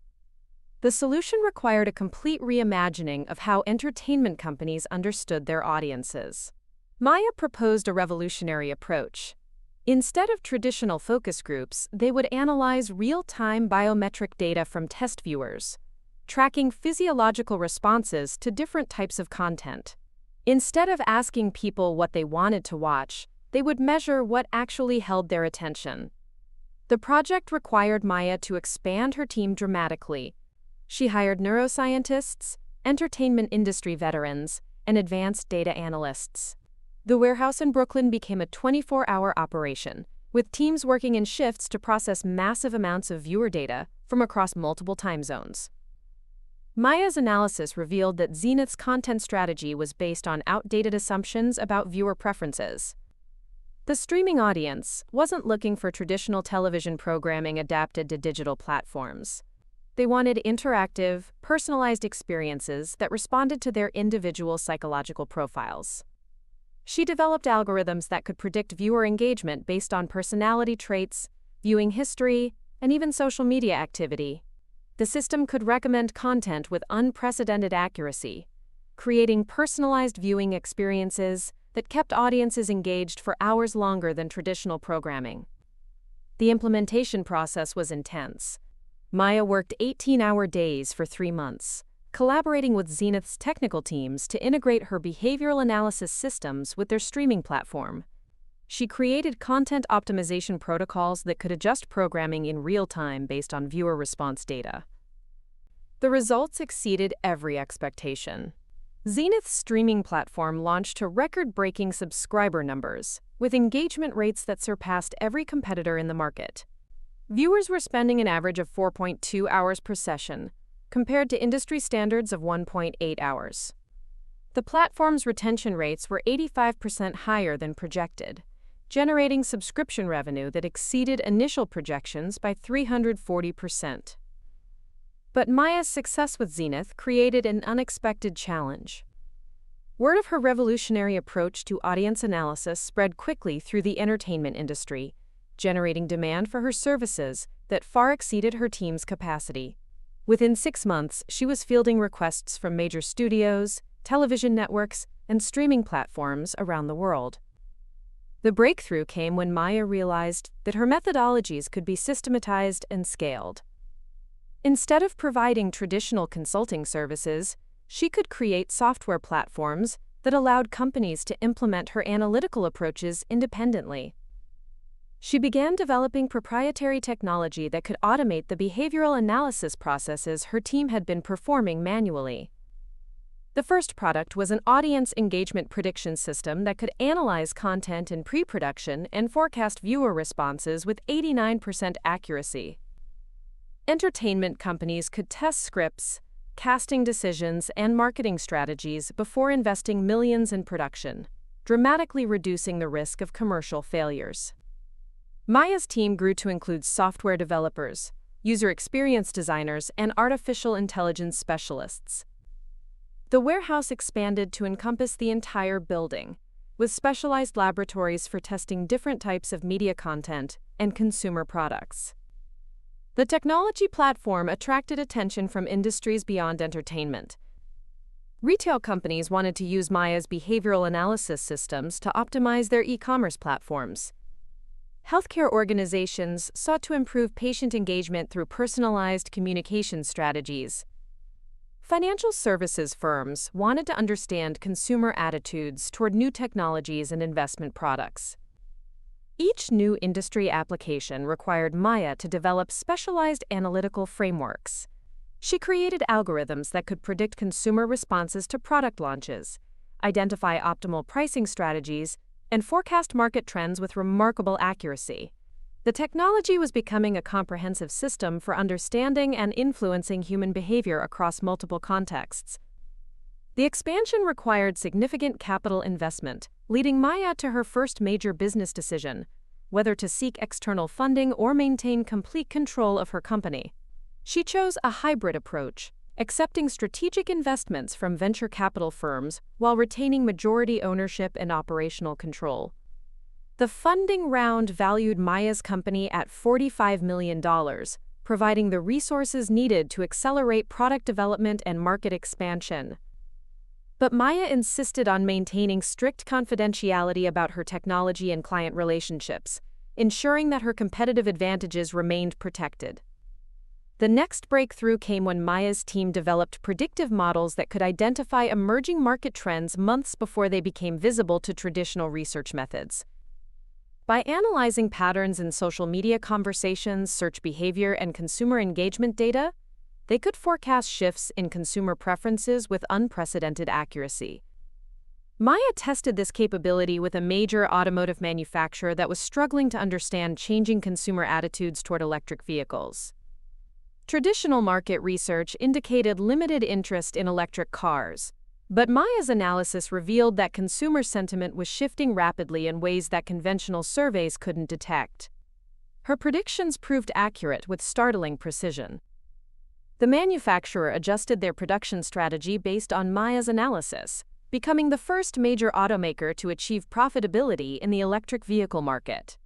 The solution required a complete reimagining of how entertainment companies understood their audiences. Maya proposed a revolutionary approach. Instead of traditional focus groups, they would analyze real-time biometric data from test viewers, tracking physiological responses to different types of content. Instead of asking people what they wanted to watch, they would measure what actually held their attention. The project required Maya to expand her team dramatically. She hired neuroscientists, entertainment industry veterans, and advanced data analysts. The warehouse in Brooklyn became a 24-hour operation, with teams working in shifts to process massive amounts of viewer data from across multiple time zones. Maya's analysis revealed that Zenith's content strategy was based on outdated assumptions about viewer preferences. The streaming audience wasn't looking for traditional television programming adapted to digital platforms. They wanted interactive, personalized experiences that responded to their individual psychological profiles. She developed algorithms that could predict viewer engagement based on personality traits, viewing history, and even social media activity. The system could recommend content with unprecedented accuracy, creating personalized viewing experiences that kept audiences engaged for hours longer than traditional programming. The implementation process was intense. Maya worked 18-hour days for 3 months, collaborating with Zenith's technical teams to integrate her behavioral analysis systems with their streaming platform. She created content optimization protocols that could adjust programming in real time based on viewer response data. The results exceeded every expectation. Zenith's streaming platform launched to record-breaking subscriber numbers, with engagement rates that surpassed every competitor in the market. Viewers were spending an average of 4.2 hours per session, compared to industry standards of 1.8 hours. The platform's retention rates were 85% higher than projected, generating subscription revenue that exceeded initial projections by 340%. But Maya's success with Zenith created an unexpected challenge. Word of her revolutionary approach to audience analysis spread quickly through the entertainment industry, generating demand for her services that far exceeded her team's capacity. Within 6 months, she was fielding requests from major studios, television networks, and streaming platforms around the world. The breakthrough came when Maya realized that her methodologies could be systematized and scaled. Instead of providing traditional consulting services, she could create software platforms that allowed companies to implement her analytical approaches independently. She began developing proprietary technology that could automate the behavioral analysis processes her team had been performing manually. The first product was an audience engagement prediction system that could analyze content in pre-production and forecast viewer responses with 89% accuracy. Entertainment companies could test scripts, casting decisions, and marketing strategies before investing millions in production, dramatically reducing the risk of commercial failures. Maya's team grew to include software developers, user experience designers, and artificial intelligence specialists. The warehouse expanded to encompass the entire building, with specialized laboratories for testing different types of media content and consumer products. The technology platform attracted attention from industries beyond entertainment. Retail companies wanted to use Maya's behavioral analysis systems to optimize their e-commerce platforms. Healthcare organizations sought to improve patient engagement through personalized communication strategies. Financial services firms wanted to understand consumer attitudes toward new technologies and investment products. Each new industry application required Maya to develop specialized analytical frameworks. She created algorithms that could predict consumer responses to product launches, identify optimal pricing strategies, and forecast market trends with remarkable accuracy. The technology was becoming a comprehensive system for understanding and influencing human behavior across multiple contexts. The expansion required significant capital investment, leading Maya to her first major business decision, whether to seek external funding or maintain complete control of her company. She chose a hybrid approach, accepting strategic investments from venture capital firms while retaining majority ownership and operational control. The funding round valued Maya's company at $45 million, providing the resources needed to accelerate product development and market expansion. But Maya insisted on maintaining strict confidentiality about her technology and client relationships, ensuring that her competitive advantages remained protected. The next breakthrough came when Maya's team developed predictive models that could identify emerging market trends months before they became visible to traditional research methods. By analyzing patterns in social media conversations, search behavior, and consumer engagement data, they could forecast shifts in consumer preferences with unprecedented accuracy. Maya tested this capability with a major automotive manufacturer that was struggling to understand changing consumer attitudes toward electric vehicles. Traditional market research indicated limited interest in electric cars, but Maya's analysis revealed that consumer sentiment was shifting rapidly in ways that conventional surveys couldn't detect. Her predictions proved accurate with startling precision. The manufacturer adjusted their production strategy based on Maya's analysis, becoming the first major automaker to achieve profitability in the electric vehicle market.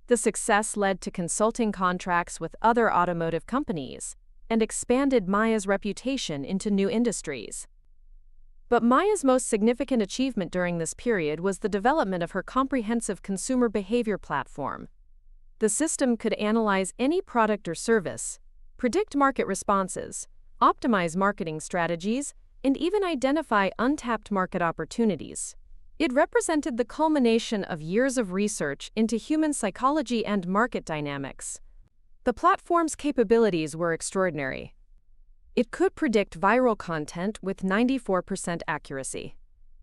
The success led to consulting contracts with other automotive companies and expanded Maya's reputation into new industries. But Maya's most significant achievement during this period was the development of her comprehensive consumer behavior platform. The system could analyze any product or service, predict market responses, optimize marketing strategies, and even identify untapped market opportunities. It represented the culmination of years of research into human psychology and market dynamics. The platform's capabilities were extraordinary. It could predict viral content with 94% accuracy,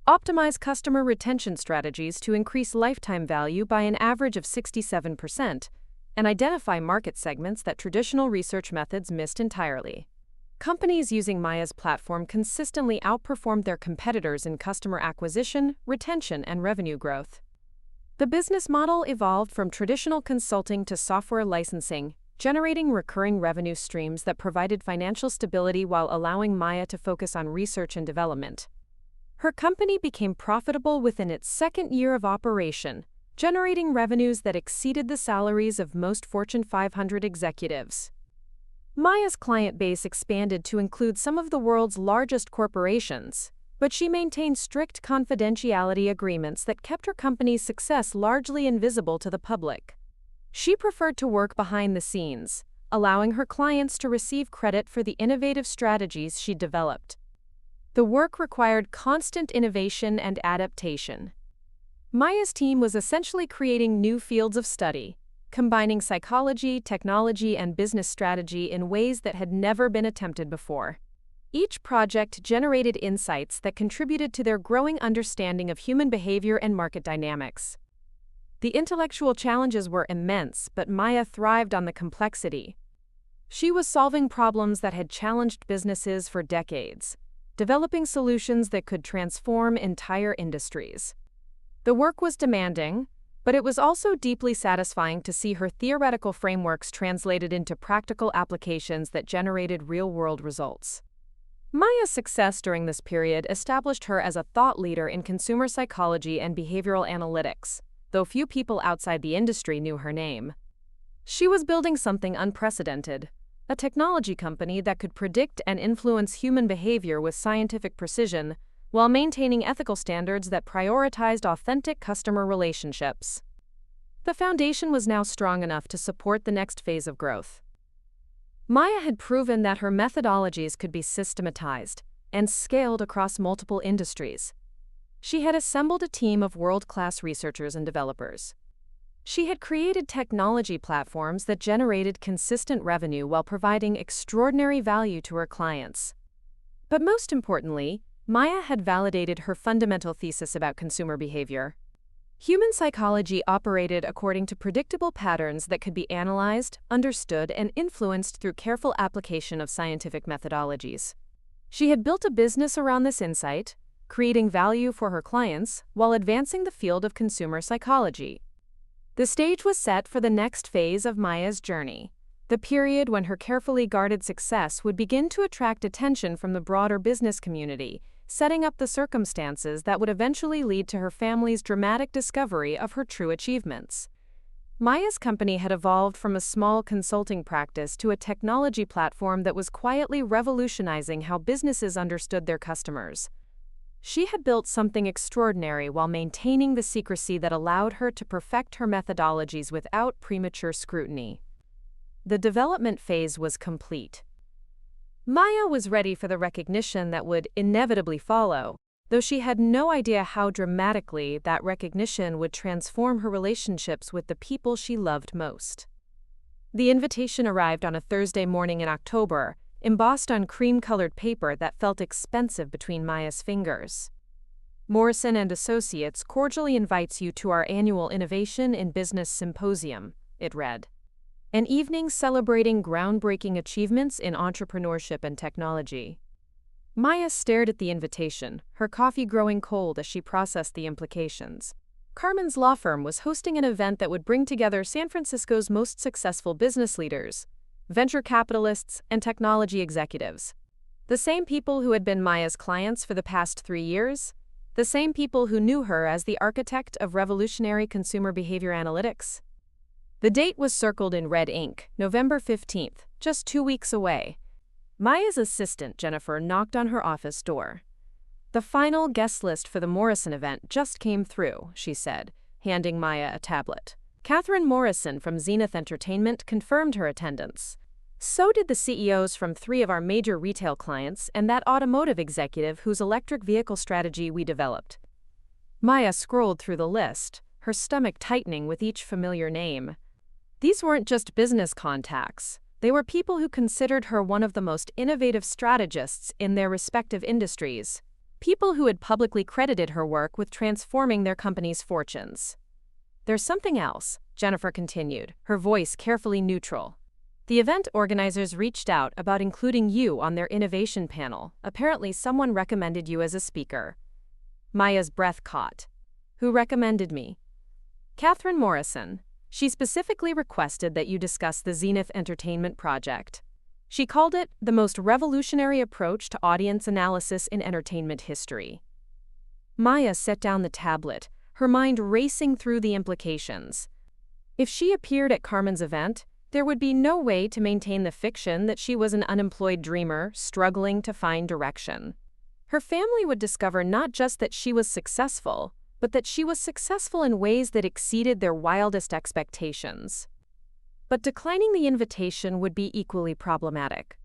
optimize customer retention strategies to increase lifetime value by an average of 67%, and identify market segments that traditional research methods missed entirely. Companies using Maya's platform consistently outperformed their competitors in customer acquisition, retention, and revenue growth. The business model evolved from traditional consulting to software licensing, generating recurring revenue streams that provided financial stability while allowing Maya to focus on research and development. Her company became profitable within its second year of operation, generating revenues that exceeded the salaries of most Fortune 500 executives. Maya's client base expanded to include some of the world's largest corporations, but she maintained strict confidentiality agreements that kept her company's success largely invisible to the public. She preferred to work behind the scenes, allowing her clients to receive credit for the innovative strategies she developed. The work required constant innovation and adaptation. Maya's team was essentially creating new fields of study, combining psychology, technology, and business strategy in ways that had never been attempted before. Each project generated insights that contributed to their growing understanding of human behavior and market dynamics. The intellectual challenges were immense, but Maya thrived on the complexity. She was solving problems that had challenged businesses for decades, developing solutions that could transform entire industries. The work was demanding, but it was also deeply satisfying to see her theoretical frameworks translated into practical applications that generated real-world results. Maya's success during this period established her as a thought leader in consumer psychology and behavioral analytics, though few people outside the industry knew her name. She was building something unprecedented, a technology company that could predict and influence human behavior with scientific precision, while maintaining ethical standards that prioritized authentic customer relationships. The foundation was now strong enough to support the next phase of growth. Maya had proven that her methodologies could be systematized and scaled across multiple industries. She had assembled a team of world-class researchers and developers. She had created technology platforms that generated consistent revenue while providing extraordinary value to her clients. But most importantly, Maya had validated her fundamental thesis about consumer behavior. Human psychology operated according to predictable patterns that could be analyzed, understood, and influenced through careful application of scientific methodologies. She had built a business around this insight, creating value for her clients while advancing the field of consumer psychology. The stage was set for the next phase of Maya's journey, the period when her carefully guarded success would begin to attract attention from the broader business community, setting up the circumstances that would eventually lead to her family's dramatic discovery of her true achievements. Maya's company had evolved from a small consulting practice to a technology platform that was quietly revolutionizing how businesses understood their customers. She had built something extraordinary while maintaining the secrecy that allowed her to perfect her methodologies without premature scrutiny. The development phase was complete. Maya was ready for the recognition that would inevitably follow, though she had no idea how dramatically that recognition would transform her relationships with the people she loved most. The invitation arrived on a Thursday morning in October, embossed on cream-colored paper that felt expensive between Maya's fingers. Morrison & Associates cordially invites you to our annual Innovation in Business Symposium, it read. An evening celebrating groundbreaking achievements in entrepreneurship and technology. Maya stared at the invitation, her coffee growing cold as she processed the implications. Carmen's law firm was hosting an event that would bring together San Francisco's most successful business leaders, venture capitalists, and technology executives. The same people who had been Maya's clients for the past 3 years, the same people who knew her as the architect of revolutionary consumer behavior analytics. The date was circled in red ink, November 15th, just 2 weeks away. Maya's assistant, Jennifer, knocked on her office door. The final guest list for the Morrison event just came through, she said, handing Maya a tablet. Catherine Morrison from Zenith Entertainment confirmed her attendance. So did the CEOs from 3 of our major retail clients and that automotive executive whose electric vehicle strategy we developed. Maya scrolled through the list, her stomach tightening with each familiar name. These weren't just business contacts. They were people who considered her one of the most innovative strategists in their respective industries. People who had publicly credited her work with transforming their company's fortunes. There's something else, Jennifer continued, her voice carefully neutral. The event organizers reached out about including you on their innovation panel. Apparently someone recommended you as a speaker. Maya's breath caught. Who recommended me? Catherine Morrison. She specifically requested that you discuss the Zenith Entertainment project. She called it the most revolutionary approach to audience analysis in entertainment history. Maya set down the tablet, her mind racing through the implications. If she appeared at Carmen's event, there would be no way to maintain the fiction that she was an unemployed dreamer struggling to find direction. Her family would discover not just that she was successful, but that she was successful in ways that exceeded their wildest expectations. But declining the invitation would be equally problematic.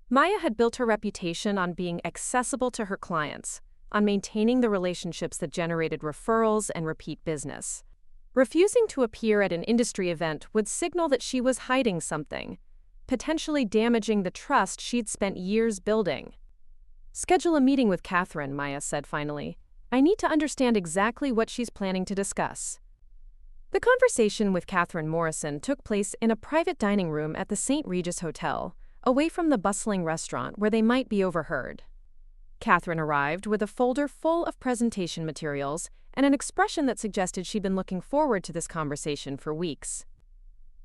Maya had built her reputation on being accessible to her clients, on maintaining the relationships that generated referrals and repeat business. Refusing to appear at an industry event would signal that she was hiding something, potentially damaging the trust she'd spent years building. Schedule a meeting with Catherine, Maya said finally. I need to understand exactly what she's planning to discuss. The conversation with Catherine Morrison took place in a private dining room at the St. Regis Hotel, away from the bustling restaurant where they might be overheard. Catherine arrived with a folder full of presentation materials and an expression that suggested she'd been looking forward to this conversation for weeks.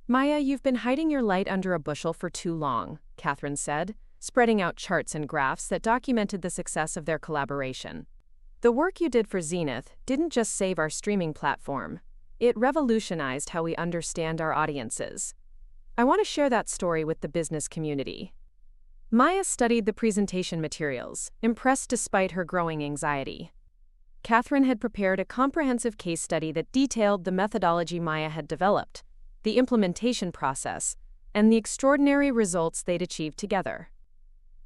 Maya, you've been hiding your light under a bushel for too long, Catherine said, spreading out charts and graphs that documented the success of their collaboration. The work you did for Zenith didn't just save our streaming platform. It revolutionized how we understand our audiences. I want to share that story with the business community. Maya studied the presentation materials, impressed despite her growing anxiety. Catherine had prepared a comprehensive case study that detailed the methodology Maya had developed, the implementation process, and the extraordinary results they'd achieved together.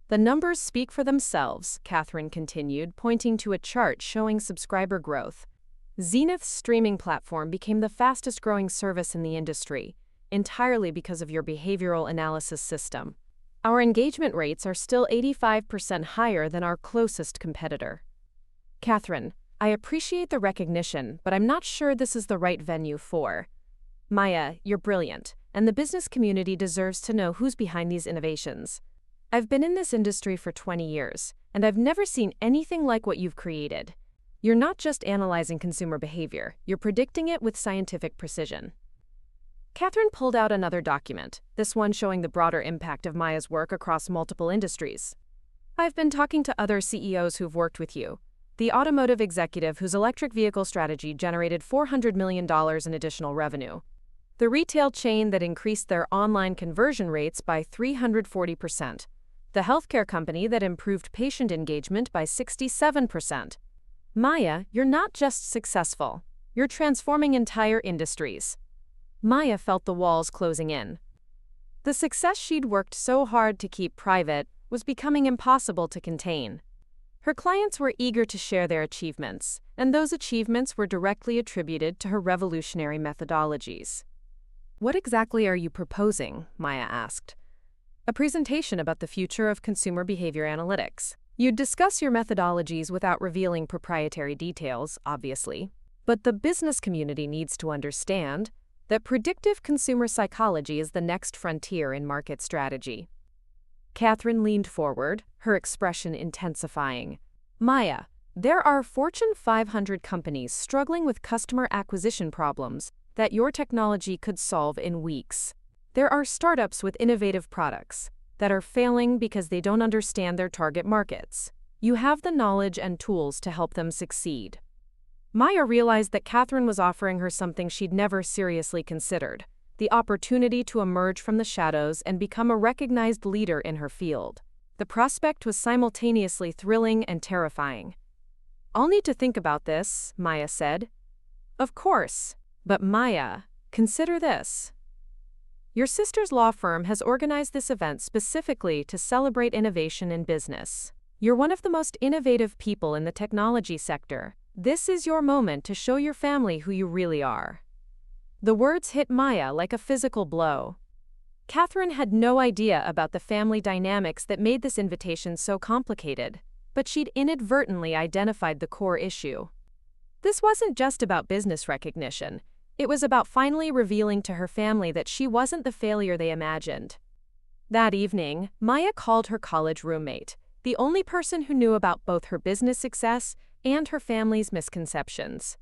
The numbers speak for themselves, Catherine continued, pointing to a chart showing subscriber growth. Zenith's streaming platform became the fastest-growing service in the industry, entirely because of your behavioral analysis system. Our engagement rates are still 85% higher than our closest competitor. Catherine, I appreciate the recognition, but I'm not sure this is the right venue for. Maya, you're brilliant, and the business community deserves to know who's behind these innovations. I've been in this industry for 20 years, and I've never seen anything like what you've created. You're not just analyzing consumer behavior, you're predicting it with scientific precision. Catherine pulled out another document, this one showing the broader impact of Maya's work across multiple industries. I've been talking to other CEOs who've worked with you. The automotive executive whose electric vehicle strategy generated $400 million in additional revenue. The retail chain that increased their online conversion rates by 340%. The healthcare company that improved patient engagement by 67%. Maya, you're not just successful. You're transforming entire industries. Maya felt the walls closing in. The success she'd worked so hard to keep private was becoming impossible to contain. Her clients were eager to share their achievements, and those achievements were directly attributed to her revolutionary methodologies. What exactly are you proposing? Maya asked. A presentation about the future of consumer behavior analytics. You'd discuss your methodologies without revealing proprietary details, obviously. But the business community needs to understand that predictive consumer psychology is the next frontier in market strategy. Catherine leaned forward, her expression intensifying. Maya, there are Fortune 500 companies struggling with customer acquisition problems that your technology could solve in weeks. There are startups with innovative products that are failing because they don't understand their target markets. You have the knowledge and tools to help them succeed. Maya realized that Catherine was offering her something she'd never seriously considered, the opportunity to emerge from the shadows and become a recognized leader in her field. The prospect was simultaneously thrilling and terrifying. I'll need to think about this, Maya said. Of course, but Maya, consider this. Your sister's law firm has organized this event specifically to celebrate innovation in business. You're one of the most innovative people in the technology sector. This is your moment to show your family who you really are. The words hit Maya like a physical blow. Catherine had no idea about the family dynamics that made this invitation so complicated, but she'd inadvertently identified the core issue. This wasn't just about business recognition. It was about finally revealing to her family that she wasn't the failure they imagined. That evening, Maya called her college roommate, the only person who knew about both her business success and her family's misconceptions.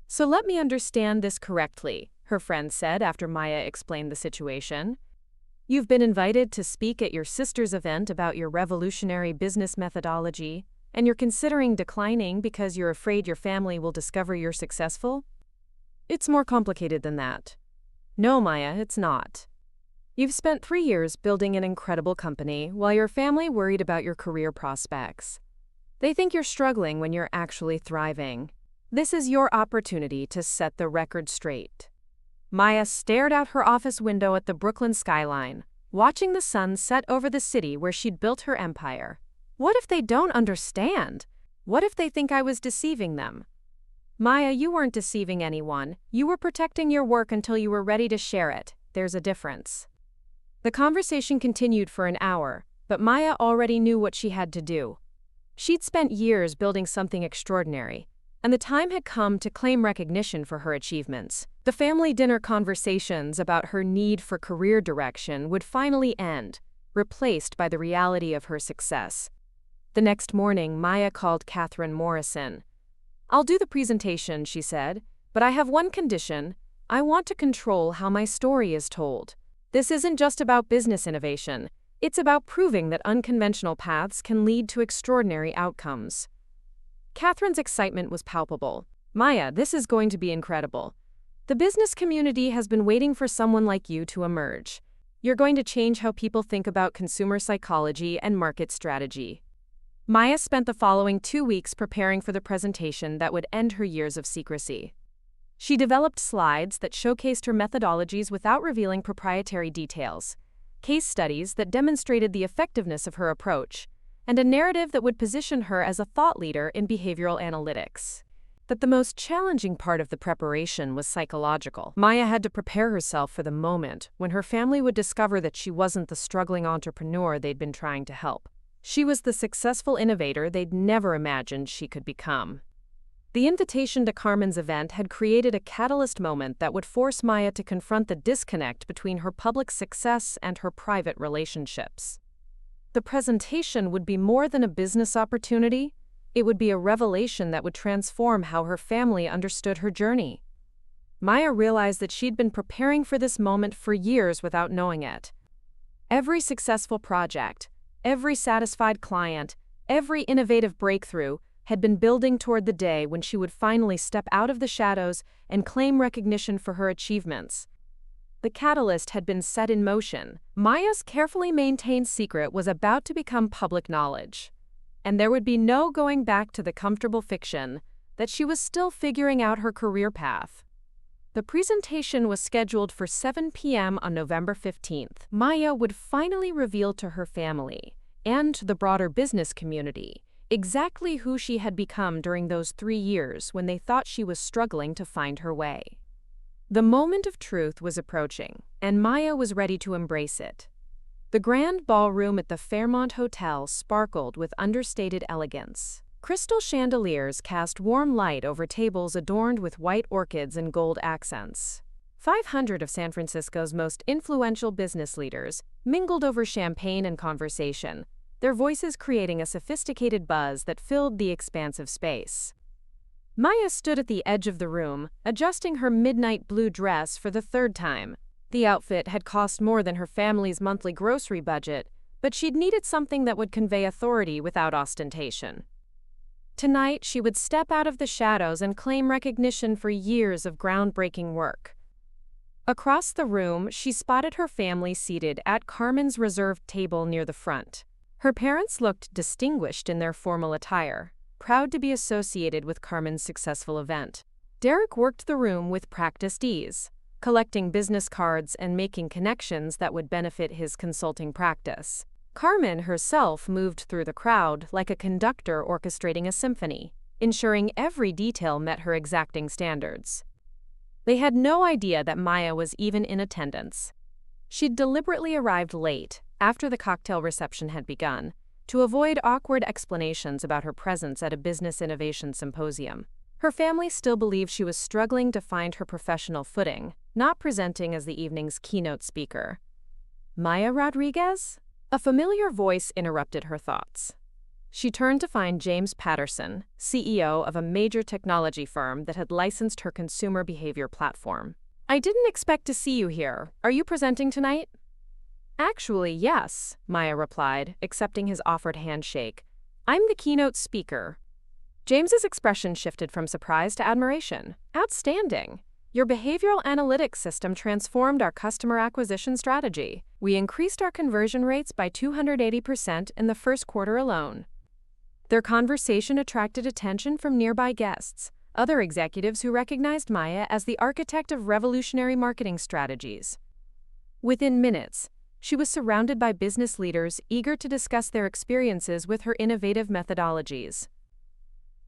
So let me understand this correctly, her friend said after Maya explained the situation. You've been invited to speak at your sister's event about your revolutionary business methodology, and you're considering declining because you're afraid your family will discover you're successful? It's more complicated than that. No, Maya, it's not. You've spent 3 years building an incredible company while your family worried about your career prospects. They think you're struggling when you're actually thriving. This is your opportunity to set the record straight. Maya stared out her office window at the Brooklyn skyline, watching the sun set over the city where she'd built her empire. What if they don't understand? What if they think I was deceiving them? Maya, you weren't deceiving anyone. You were protecting your work until you were ready to share it. There's a difference. The conversation continued for an hour, but Maya already knew what she had to do. She'd spent years building something extraordinary, and the time had come to claim recognition for her achievements. The family dinner conversations about her need for career direction would finally end, replaced by the reality of her success. The next morning, Maya called Catherine Morrison. I'll do the presentation, she said, but I have one condition. I want to control how my story is told. This isn't just about business innovation. It's about proving that unconventional paths can lead to extraordinary outcomes. Catherine's excitement was palpable. Maya, this is going to be incredible. The business community has been waiting for someone like you to emerge. You're going to change how people think about consumer psychology and market strategy. Maya spent the following 2 weeks preparing for the presentation that would end her years of secrecy. She developed slides that showcased her methodologies without revealing proprietary details, case studies that demonstrated the effectiveness of her approach, and a narrative that would position her as a thought leader in behavioral analytics. that the most challenging part of the preparation was psychological. Maya had to prepare herself for the moment when her family would discover that she wasn't the struggling entrepreneur they'd been trying to help. She was the successful innovator they'd never imagined she could become. The invitation to Carmen's event had created a catalyst moment that would force Maya to confront the disconnect between her public success and her private relationships. The presentation would be more than a business opportunity. It would be a revelation that would transform how her family understood her journey. Maya realized that she'd been preparing for this moment for years without knowing it. Every successful project, every satisfied client, every innovative breakthrough had been building toward the day when she would finally step out of the shadows and claim recognition for her achievements. The catalyst had been set in motion. Maya's carefully maintained secret was about to become public knowledge. And there would be no going back to the comfortable fiction that she was still figuring out her career path. The presentation was scheduled for 7 p.m. on November 15th. Maya would finally reveal to her family and to the broader business community exactly who she had become during those 3 years when they thought she was struggling to find her way. The moment of truth was approaching, and Maya was ready to embrace it. The grand ballroom at the Fairmont Hotel sparkled with understated elegance. Crystal chandeliers cast warm light over tables adorned with white orchids and gold accents. 500 of San Francisco's most influential business leaders mingled over champagne and conversation, their voices creating a sophisticated buzz that filled the expansive space. Maya stood at the edge of the room, adjusting her midnight blue dress for the 3rd time. The outfit had cost more than her family's monthly grocery budget, but she'd needed something that would convey authority without ostentation. Tonight, she would step out of the shadows and claim recognition for years of groundbreaking work. Across the room, she spotted her family seated at Carmen's reserved table near the front. Her parents looked distinguished in their formal attire, proud to be associated with Carmen's successful event. Derek worked the room with practiced ease, collecting business cards and making connections that would benefit his consulting practice. Carmen herself moved through the crowd like a conductor orchestrating a symphony, ensuring every detail met her exacting standards. They had no idea that Maya was even in attendance. She'd deliberately arrived late, after the cocktail reception had begun, to avoid awkward explanations about her presence at a business innovation symposium. Her family still believed she was struggling to find her professional footing, not presenting as the evening's keynote speaker. Maya Rodriguez? A familiar voice interrupted her thoughts. She turned to find James Patterson, CEO of a major technology firm that had licensed her consumer behavior platform. "I didn't expect to see you here. Are you presenting tonight?" "Actually, yes," Maya replied, accepting his offered handshake. "I'm the keynote speaker." James's expression shifted from surprise to admiration. "Outstanding. Your behavioral analytics system transformed our customer acquisition strategy. We increased our conversion rates by 280% in the first quarter alone." Their conversation attracted attention from nearby guests, other executives who recognized Maya as the architect of revolutionary marketing strategies. Within minutes, she was surrounded by business leaders eager to discuss their experiences with her innovative methodologies.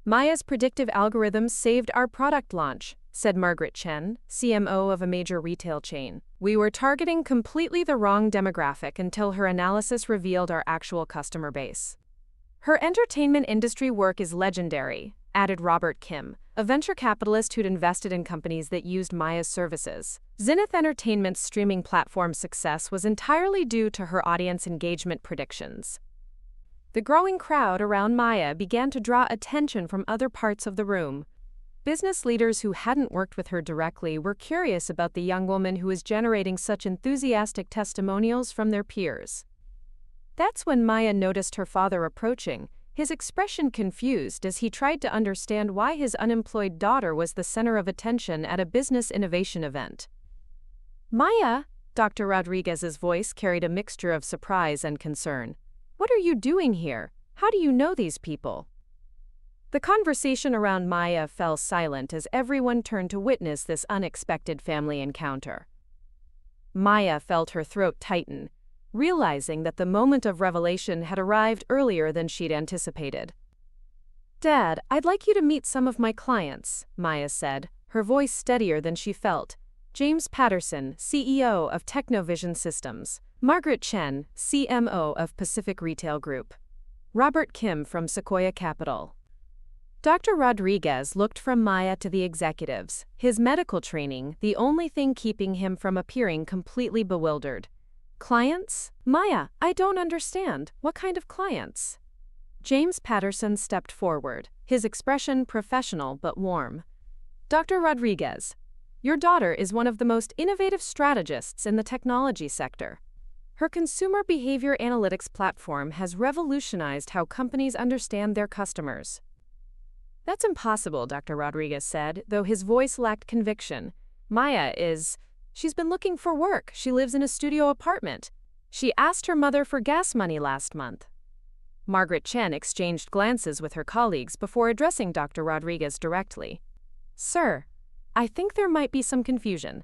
"Maya's predictive algorithms saved our product launch," said Margaret Chen, CMO of a major retail chain. "We were targeting completely the wrong demographic until her analysis revealed our actual customer base." "Her entertainment industry work is legendary," added Robert Kim, a venture capitalist who'd invested in companies that used Maya's services. Zenith Entertainment's streaming platform success was entirely due to her audience engagement predictions. The growing crowd around Maya began to draw attention from other parts of the room. Business leaders who hadn't worked with her directly were curious about the young woman who was generating such enthusiastic testimonials from their peers. That's when Maya noticed her father approaching, his expression confused as he tried to understand why his unemployed daughter was the center of attention at a business innovation event. "Maya," Dr. Rodriguez's voice carried a mixture of surprise and concern. "What are you doing here? How do you know these people?" The conversation around Maya fell silent as everyone turned to witness this unexpected family encounter. Maya felt her throat tighten, realizing that the moment of revelation had arrived earlier than she'd anticipated. Dad, I'd like you to meet some of my clients, Maya said, her voice steadier than she felt. James Patterson, CEO of Technovision Systems. Margaret Chen, CMO of Pacific Retail Group. Robert Kim from Sequoia Capital. Dr. Rodriguez looked from Maya to the executives, his medical training the only thing keeping him from appearing completely bewildered. Clients? Maya, I don't understand. What kind of clients? James Patterson stepped forward, his expression professional but warm. Dr. Rodriguez, your daughter is one of the most innovative strategists in the technology sector. Her consumer behavior analytics platform has revolutionized how companies understand their customers. That's impossible, Dr. Rodriguez said, though his voice lacked conviction. She's been looking for work. She lives in a studio apartment. She asked her mother for gas money last month. Margaret Chen exchanged glances with her colleagues before addressing Dr. Rodriguez directly. Sir, I think there might be some confusion.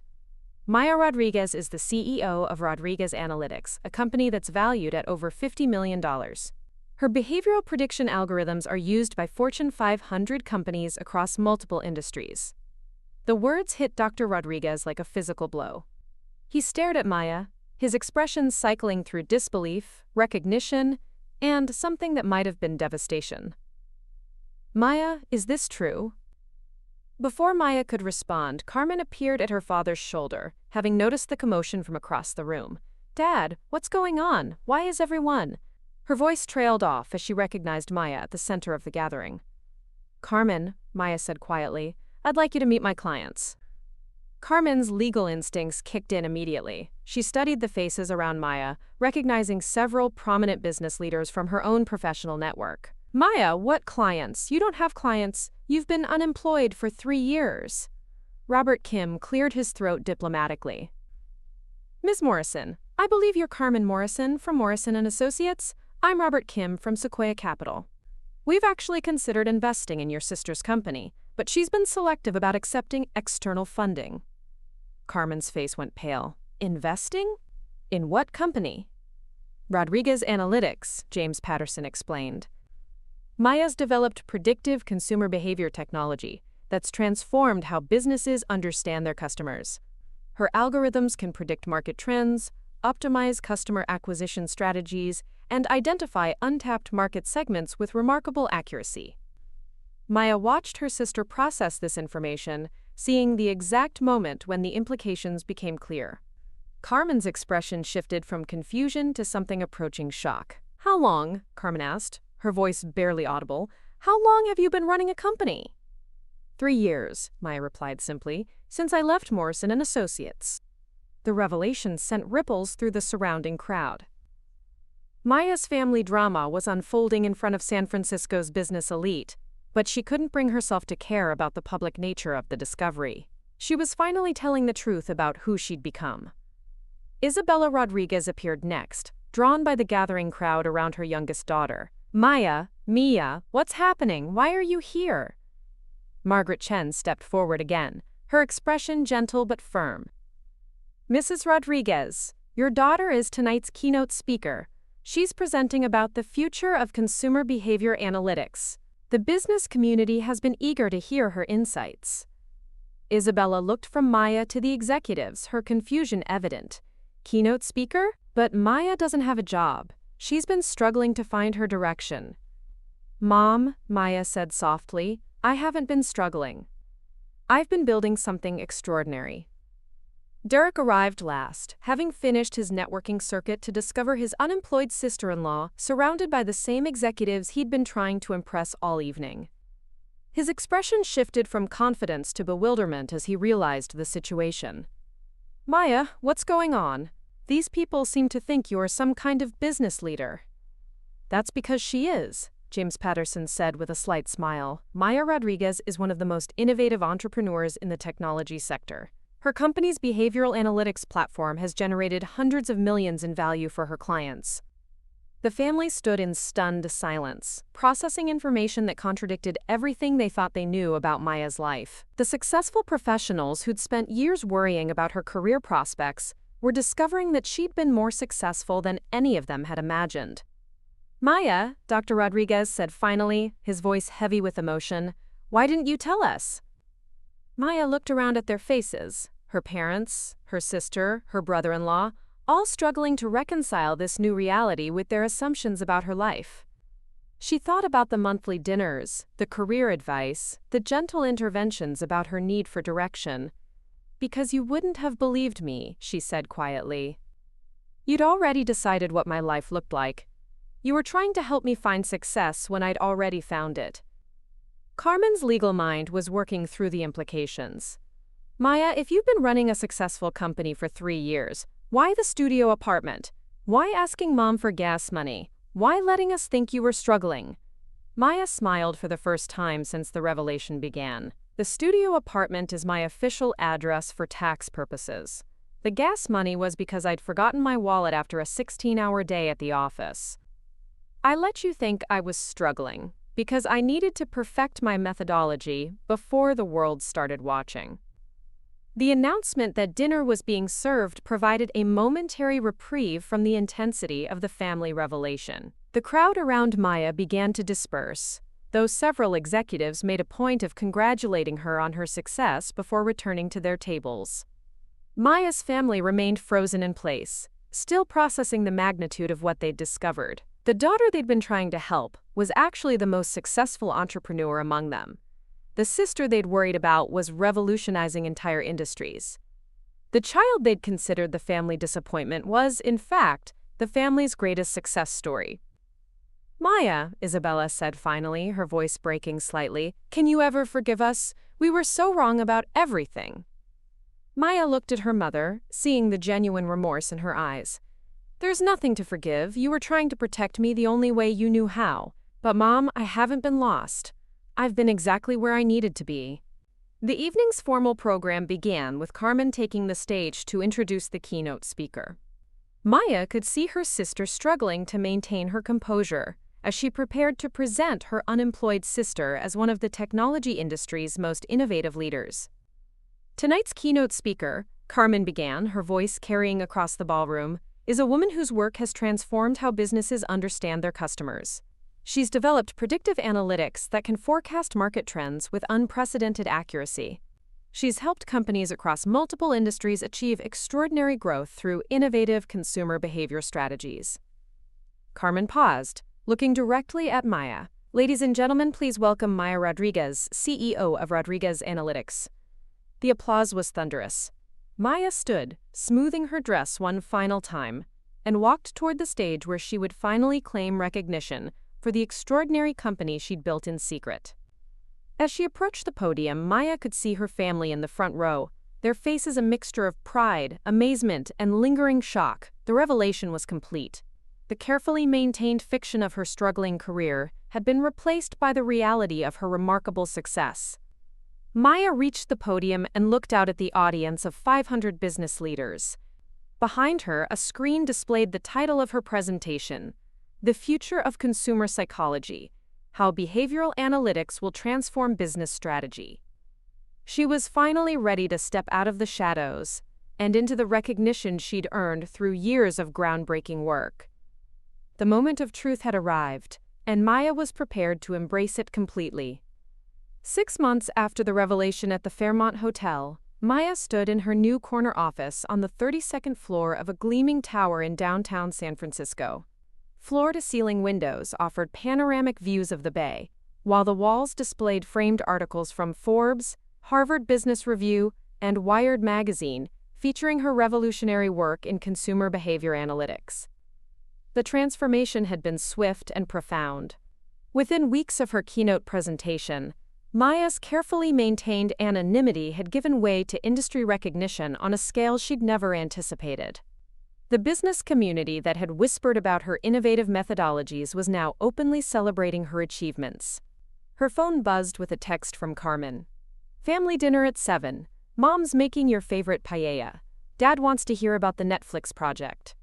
Maya Rodriguez is the CEO of Rodriguez Analytics, a company that's valued at over $50 million. Her behavioral prediction algorithms are used by Fortune 500 companies across multiple industries. The words hit Dr. Rodriguez like a physical blow. He stared at Maya, his expressions cycling through disbelief, recognition, and something that might have been devastation. Maya, is this true? Before Maya could respond, Carmen appeared at her father's shoulder, having noticed the commotion from across the room. Dad, what's going on? Why is everyone? Her voice trailed off as she recognized Maya at the center of the gathering. Carmen, Maya said quietly, I'd like you to meet my clients. Carmen's legal instincts kicked in immediately. She studied the faces around Maya, recognizing several prominent business leaders from her own professional network. Maya, what clients? You don't have clients. You've been unemployed for 3 years. Robert Kim cleared his throat diplomatically. Ms. Morrison, I believe you're Carmen Morrison from Morrison & Associates. I'm Robert Kim from Sequoia Capital. We've actually considered investing in your sister's company, but she's been selective about accepting external funding. Carmen's face went pale. Investing? In what company? Rodriguez Analytics, James Patterson explained. Maya's developed predictive consumer behavior technology that's transformed how businesses understand their customers. Her algorithms can predict market trends, optimize customer acquisition strategies, and identify untapped market segments with remarkable accuracy. Maya watched her sister process this information, seeing the exact moment when the implications became clear. Carmen's expression shifted from confusion to something approaching shock. How long? Carmen asked, her voice barely audible. How long have you been running a company? 3 years, Maya replied simply, since I left Morrison & Associates. The revelation sent ripples through the surrounding crowd. Maya's family drama was unfolding in front of San Francisco's business elite, but she couldn't bring herself to care about the public nature of the discovery. She was finally telling the truth about who she'd become. Isabella Rodriguez appeared next, drawn by the gathering crowd around her youngest daughter. Mia, what's happening? Why are you here? Margaret Chen stepped forward again, her expression gentle but firm. Mrs. Rodriguez, your daughter is tonight's keynote speaker. She's presenting about the future of consumer behavior analytics. The business community has been eager to hear her insights. Isabella looked from Maya to the executives, her confusion evident. Keynote speaker? But Maya doesn't have a job. She's been struggling to find her direction. Mom, Maya said softly, I haven't been struggling. I've been building something extraordinary. Derek arrived last, having finished his networking circuit to discover his unemployed sister-in-law surrounded by the same executives he'd been trying to impress all evening. His expression shifted from confidence to bewilderment as he realized the situation. Maya, what's going on? These people seem to think you're some kind of business leader. That's because she is, James Patterson said with a slight smile. Maya Rodriguez is one of the most innovative entrepreneurs in the technology sector. Her company's behavioral analytics platform has generated hundreds of millions in value for her clients. The family stood in stunned silence, processing information that contradicted everything they thought they knew about Maya's life. The successful professionals who'd spent years worrying about her career prospects were discovering that she'd been more successful than any of them had imagined. Maya, Dr. Rodriguez said finally, his voice heavy with emotion, "Why didn't you tell us?" Maya looked around at their faces, her parents, her sister, her brother-in-law, all struggling to reconcile this new reality with their assumptions about her life. She thought about the monthly dinners, the career advice, the gentle interventions about her need for direction. "Because you wouldn't have believed me," she said quietly. "You'd already decided what my life looked like. You were trying to help me find success when I'd already found it." Carmen's legal mind was working through the implications. "Maya, if you've been running a successful company for 3 years, why the studio apartment? Why asking Mom for gas money? Why letting us think you were struggling?" Maya smiled for the first time since the revelation began. "The studio apartment is my official address for tax purposes. The gas money was because I'd forgotten my wallet after a 16-hour day at the office. I let you think I was struggling because I needed to perfect my methodology before the world started watching." The announcement that dinner was being served provided a momentary reprieve from the intensity of the family revelation. The crowd around Maya began to disperse, though several executives made a point of congratulating her on her success before returning to their tables. Maya's family remained frozen in place, still processing the magnitude of what they'd discovered. The daughter they'd been trying to help was actually the most successful entrepreneur among them. The sister they'd worried about was revolutionizing entire industries. The child they'd considered the family disappointment was, in fact, the family's greatest success story. "Maya," Isabella said finally, her voice breaking slightly, "can you ever forgive us? We were so wrong about everything." Maya looked at her mother, seeing the genuine remorse in her eyes. "There's nothing to forgive. You were trying to protect me the only way you knew how. But Mom, I haven't been lost. I've been exactly where I needed to be." The evening's formal program began with Carmen taking the stage to introduce the keynote speaker. Maya could see her sister struggling to maintain her composure as she prepared to present her unemployed sister as one of the technology industry's most innovative leaders. "Tonight's keynote speaker," Carmen began, her voice carrying across the ballroom, "is a woman whose work has transformed how businesses understand their customers. She's developed predictive analytics that can forecast market trends with unprecedented accuracy. She's helped companies across multiple industries achieve extraordinary growth through innovative consumer behavior strategies." Carmen paused, looking directly at Maya. "Ladies and gentlemen, please welcome Maya Rodriguez, CEO of Rodriguez Analytics." The applause was thunderous. Maya stood, smoothing her dress one final time, and walked toward the stage where she would finally claim recognition for the extraordinary company she'd built in secret. As she approached the podium, Maya could see her family in the front row, their faces a mixture of pride, amazement, and lingering shock. The revelation was complete. The carefully maintained fiction of her struggling career had been replaced by the reality of her remarkable success. Maya reached the podium and looked out at the audience of 500 business leaders. Behind her, a screen displayed the title of her presentation, "The Future of Consumer Psychology: How Behavioral Analytics Will Transform Business Strategy." She was finally ready to step out of the shadows and into the recognition she'd earned through years of groundbreaking work. The moment of truth had arrived, and Maya was prepared to embrace it completely. 6 months after the revelation at the Fairmont Hotel, Maya stood in her new corner office on the 32nd floor of a gleaming tower in downtown San Francisco. Floor-to-ceiling windows offered panoramic views of the bay, while the walls displayed framed articles from Forbes, Harvard Business Review, and Wired magazine, featuring her revolutionary work in consumer behavior analytics. The transformation had been swift and profound. Within weeks of her keynote presentation, Maya's carefully maintained anonymity had given way to industry recognition on a scale she'd never anticipated. The business community that had whispered about her innovative methodologies was now openly celebrating her achievements. Her phone buzzed with a text from Carmen. "Family dinner at 7. Mom's making your favorite paella. Dad wants to hear about the Netflix project."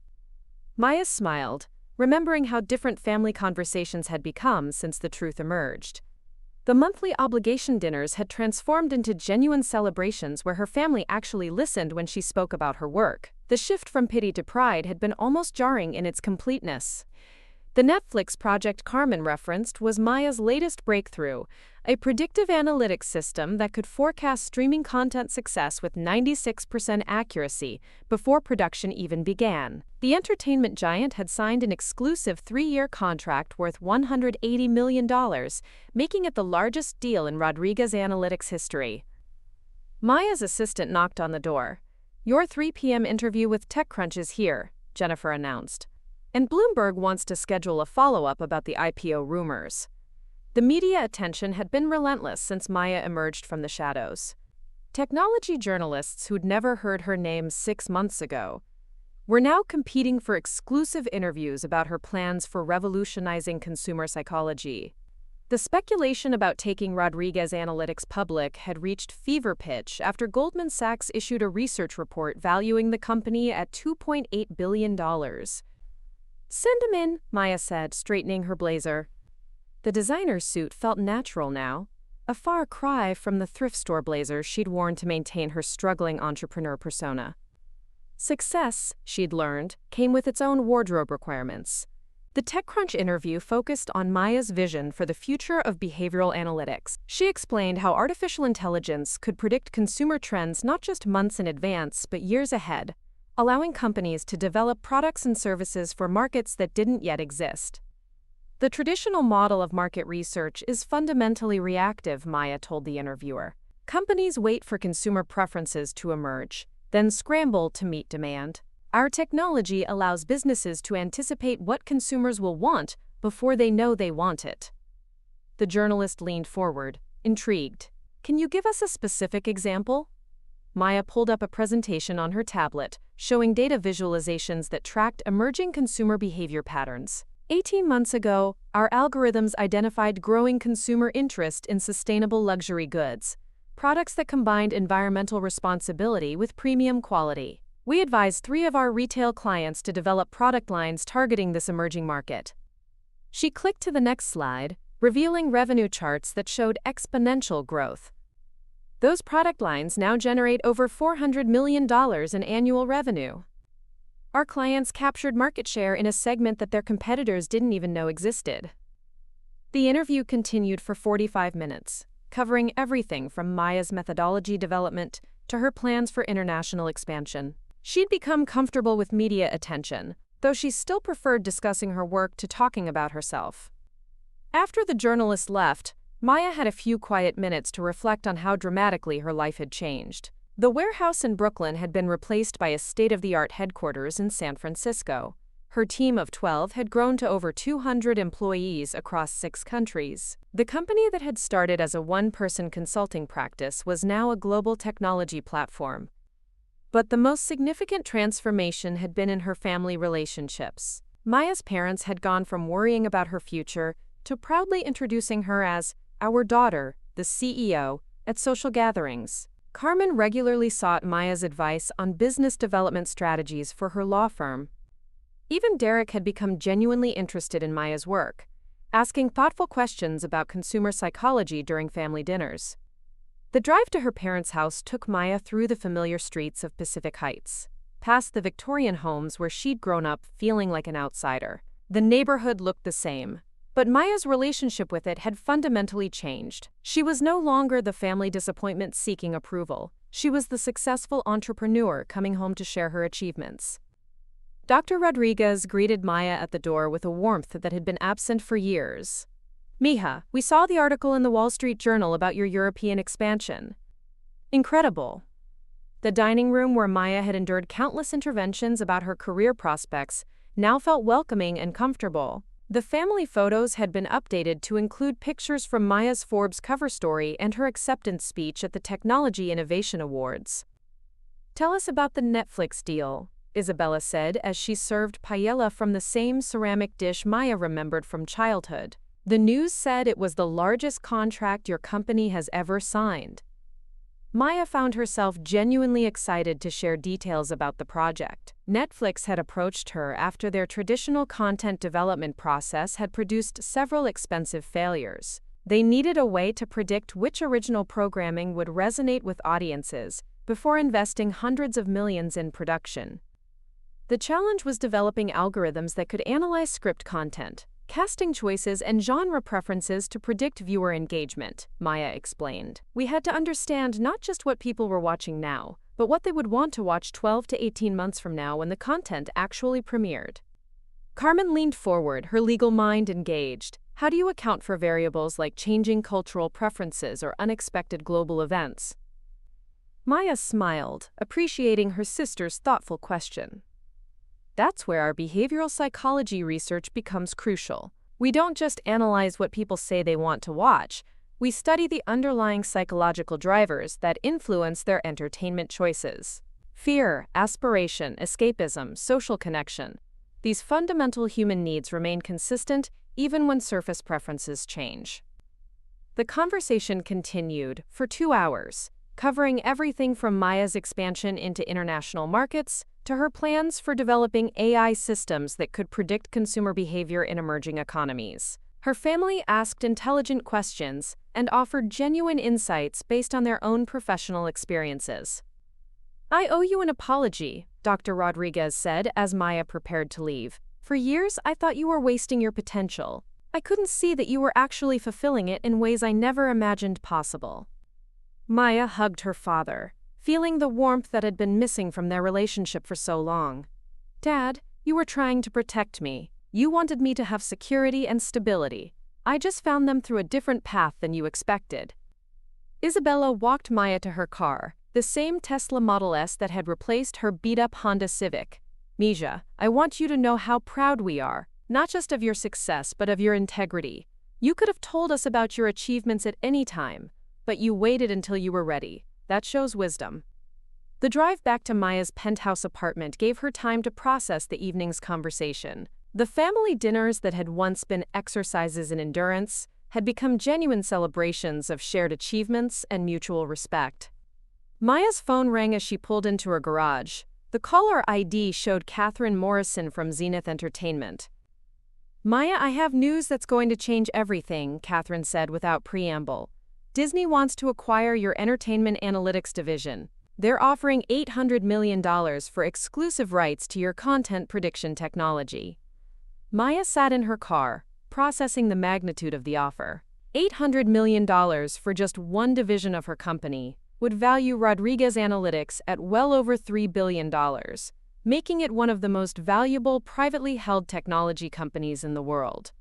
Maya smiled, remembering how different family conversations had become since the truth emerged. The monthly obligation dinners had transformed into genuine celebrations where her family actually listened when she spoke about her work. The shift from pity to pride had been almost jarring in its completeness. The Netflix project Carmen referenced was Maya's latest breakthrough, a predictive analytics system that could forecast streaming content success with 96% accuracy before production even began. The entertainment giant had signed an exclusive 3-year contract worth $180 million, making it the largest deal in Rodriguez Analytics history. Maya's assistant knocked on the door. "Your 3 p.m. interview with TechCrunch is here," Jennifer announced. "And Bloomberg wants to schedule a follow-up about the IPO rumors." The media attention had been relentless since Maya emerged from the shadows. Technology journalists who'd never heard her name 6 months ago were now competing for exclusive interviews about her plans for revolutionizing consumer psychology. The speculation about taking Rodriguez Analytics public had reached fever pitch after Goldman Sachs issued a research report valuing the company at $2.8 billion. "Send him in," Maya said, straightening her blazer. The designer's suit felt natural now, a far cry from the thrift store blazer she'd worn to maintain her struggling entrepreneur persona. Success, she'd learned, came with its own wardrobe requirements. The TechCrunch interview focused on Maya's vision for the future of behavioral analytics. She explained how artificial intelligence could predict consumer trends not just months in advance, but years ahead, allowing companies to develop products and services for markets that didn't yet exist. "The traditional model of market research is fundamentally reactive," Maya told the interviewer. "Companies wait for consumer preferences to emerge, then scramble to meet demand. Our technology allows businesses to anticipate what consumers will want before they know they want it." The journalist leaned forward, intrigued. "Can you give us a specific example?" Maya pulled up a presentation on her tablet, showing data visualizations that tracked emerging consumer behavior patterns. 18 months ago, our algorithms identified growing consumer interest in sustainable luxury goods, products that combined environmental responsibility with premium quality. We advised 3 of our retail clients to develop product lines targeting this emerging market. She clicked to the next slide, revealing revenue charts that showed exponential growth. Those product lines now generate over $400 million in annual revenue. Our clients captured market share in a segment that their competitors didn't even know existed. The interview continued for 45 minutes, covering everything from Maya's methodology development to her plans for international expansion. She'd become comfortable with media attention, though she still preferred discussing her work to talking about herself. After the journalist left, Maya had a few quiet minutes to reflect on how dramatically her life had changed. The warehouse in Brooklyn had been replaced by a state-of-the-art headquarters in San Francisco. Her team of 12 had grown to over 200 employees across 6 countries. The company that had started as a one-person consulting practice was now a global technology platform. But the most significant transformation had been in her family relationships. Maya's parents had gone from worrying about her future to proudly introducing her as "our daughter," the CEO, at social gatherings. Carmen regularly sought Maya's advice on business development strategies for her law firm. Even Derek had become genuinely interested in Maya's work, asking thoughtful questions about consumer psychology during family dinners. The drive to her parents' house took Maya through the familiar streets of Pacific Heights, past the Victorian homes where she'd grown up feeling like an outsider. The neighborhood looked the same, but Maya's relationship with it had fundamentally changed. She was no longer the family disappointment seeking approval. She was the successful entrepreneur coming home to share her achievements. Dr. Rodriguez greeted Maya at the door with a warmth that had been absent for years. "Mija, we saw the article in the Wall Street Journal about your European expansion. Incredible." The dining room where Maya had endured countless interventions about her career prospects now felt welcoming and comfortable. The family photos had been updated to include pictures from Maya's Forbes cover story and her acceptance speech at the Technology Innovation Awards. "Tell us about the Netflix deal," Isabella said as she served paella from the same ceramic dish Maya remembered from childhood. "The news said it was the largest contract your company has ever signed." Maya found herself genuinely excited to share details about the project. Netflix had approached her after their traditional content development process had produced several expensive failures. They needed a way to predict which original programming would resonate with audiences before investing hundreds of millions in production. The challenge was developing algorithms that could analyze script content, casting choices, and genre preferences to predict viewer engagement, Maya explained. We had to understand not just what people were watching now, but what they would want to watch 12 to 18 months from now when the content actually premiered. Carmen leaned forward, her legal mind engaged. How do you account for variables like changing cultural preferences or unexpected global events? Maya smiled, appreciating her sister's thoughtful question. That's where our behavioral psychology research becomes crucial. We don't just analyze what people say they want to watch, we study the underlying psychological drivers that influence their entertainment choices. Fear, aspiration, escapism, social connection. These fundamental human needs remain consistent even when surface preferences change. The conversation continued for 2 hours, covering everything from Maya's expansion into international markets to her plans for developing AI systems that could predict consumer behavior in emerging economies. Her family asked intelligent questions and offered genuine insights based on their own professional experiences. I owe you an apology, Dr. Rodriguez said as Maya prepared to leave. For years, I thought you were wasting your potential. I couldn't see that you were actually fulfilling it in ways I never imagined possible. Maya hugged her father, feeling the warmth that had been missing from their relationship for so long. Dad, you were trying to protect me. You wanted me to have security and stability. I just found them through a different path than you expected. Isabella walked Maya to her car, the same Tesla Model S that had replaced her beat-up Honda Civic. Misha, I want you to know how proud we are, not just of your success but of your integrity. You could have told us about your achievements at any time, but you waited until you were ready. That shows wisdom. The drive back to Maya's penthouse apartment gave her time to process the evening's conversation. The family dinners that had once been exercises in endurance had become genuine celebrations of shared achievements and mutual respect. Maya's phone rang as she pulled into her garage. The caller ID showed Catherine Morrison from Zenith Entertainment. Maya, I have news that's going to change everything, Catherine said without preamble. Disney wants to acquire your entertainment analytics division. They're offering $800 million for exclusive rights to your content prediction technology. Maya sat in her car, processing the magnitude of the offer. $800 million for just one division of her company would value Rodriguez Analytics at well over $3 billion, making it one of the most valuable privately held technology companies in the world.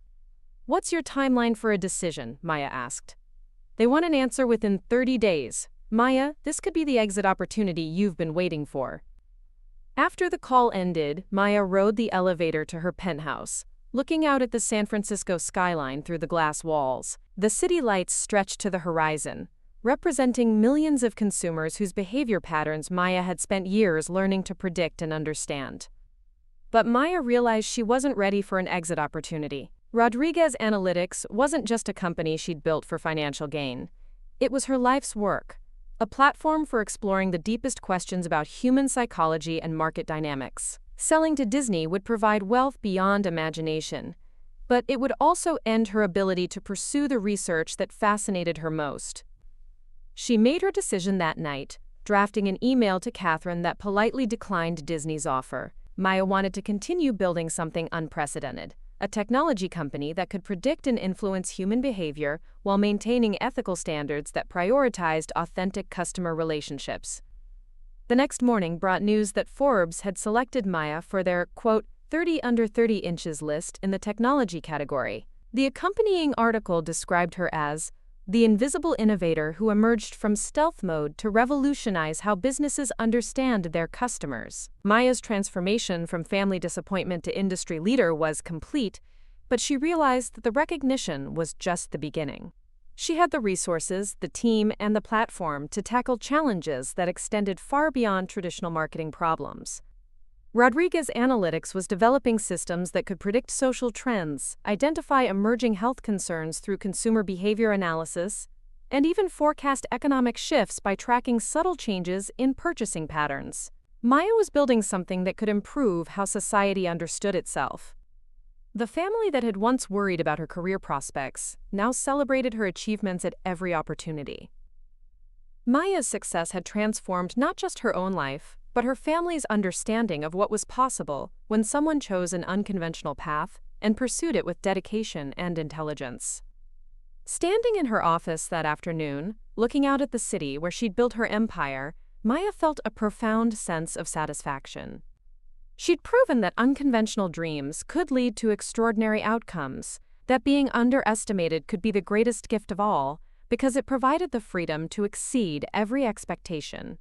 What's your timeline for a decision? Maya asked. They want an answer within 30 days. Maya, this could be the exit opportunity you've been waiting for. After the call ended, Maya rode the elevator to her penthouse, looking out at the San Francisco skyline through the glass walls. The city lights stretched to the horizon, representing millions of consumers whose behavior patterns Maya had spent years learning to predict and understand. But Maya realized she wasn't ready for an exit opportunity. Rodriguez Analytics wasn't just a company she'd built for financial gain. It was her life's work, a platform for exploring the deepest questions about human psychology and market dynamics. Selling to Disney would provide wealth beyond imagination, but it would also end her ability to pursue the research that fascinated her most. She made her decision that night, drafting an email to Catherine that politely declined Disney's offer. Maya wanted to continue building something unprecedented, a technology company that could predict and influence human behavior while maintaining ethical standards that prioritized authentic customer relationships. The next morning brought news that Forbes had selected Maya for their, quote, 30 under 30 inches list in the technology category. The accompanying article described her as the invisible innovator who emerged from stealth mode to revolutionize how businesses understand their customers. Maya's transformation from family disappointment to industry leader was complete, but she realized that the recognition was just the beginning. She had the resources, the team, and the platform to tackle challenges that extended far beyond traditional marketing problems. Rodriguez Analytics was developing systems that could predict social trends, identify emerging health concerns through consumer behavior analysis, and even forecast economic shifts by tracking subtle changes in purchasing patterns. Maya was building something that could improve how society understood itself. The family that had once worried about her career prospects now celebrated her achievements at every opportunity. Maya's success had transformed not just her own life, but her family's understanding of what was possible when someone chose an unconventional path and pursued it with dedication and intelligence. Standing in her office that afternoon, looking out at the city where she'd built her empire, Maya felt a profound sense of satisfaction. She'd proven that unconventional dreams could lead to extraordinary outcomes, that being underestimated could be the greatest gift of all, because it provided the freedom to exceed every expectation.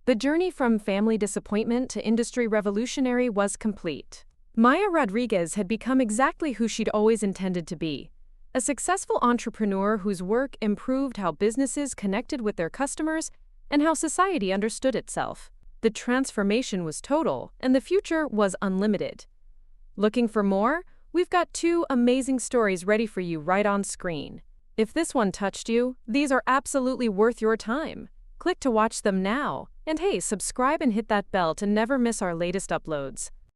The journey from family disappointment to industry revolutionary was complete. Maya Rodriguez had become exactly who she'd always intended to be, a successful entrepreneur whose work improved how businesses connected with their customers and how society understood itself. The transformation was total, and the future was unlimited. Looking for more? We've got 2 amazing stories ready for you right on screen. If this one touched you, these are absolutely worth your time. Click to watch them now. And hey, subscribe and hit that bell to never miss our latest uploads.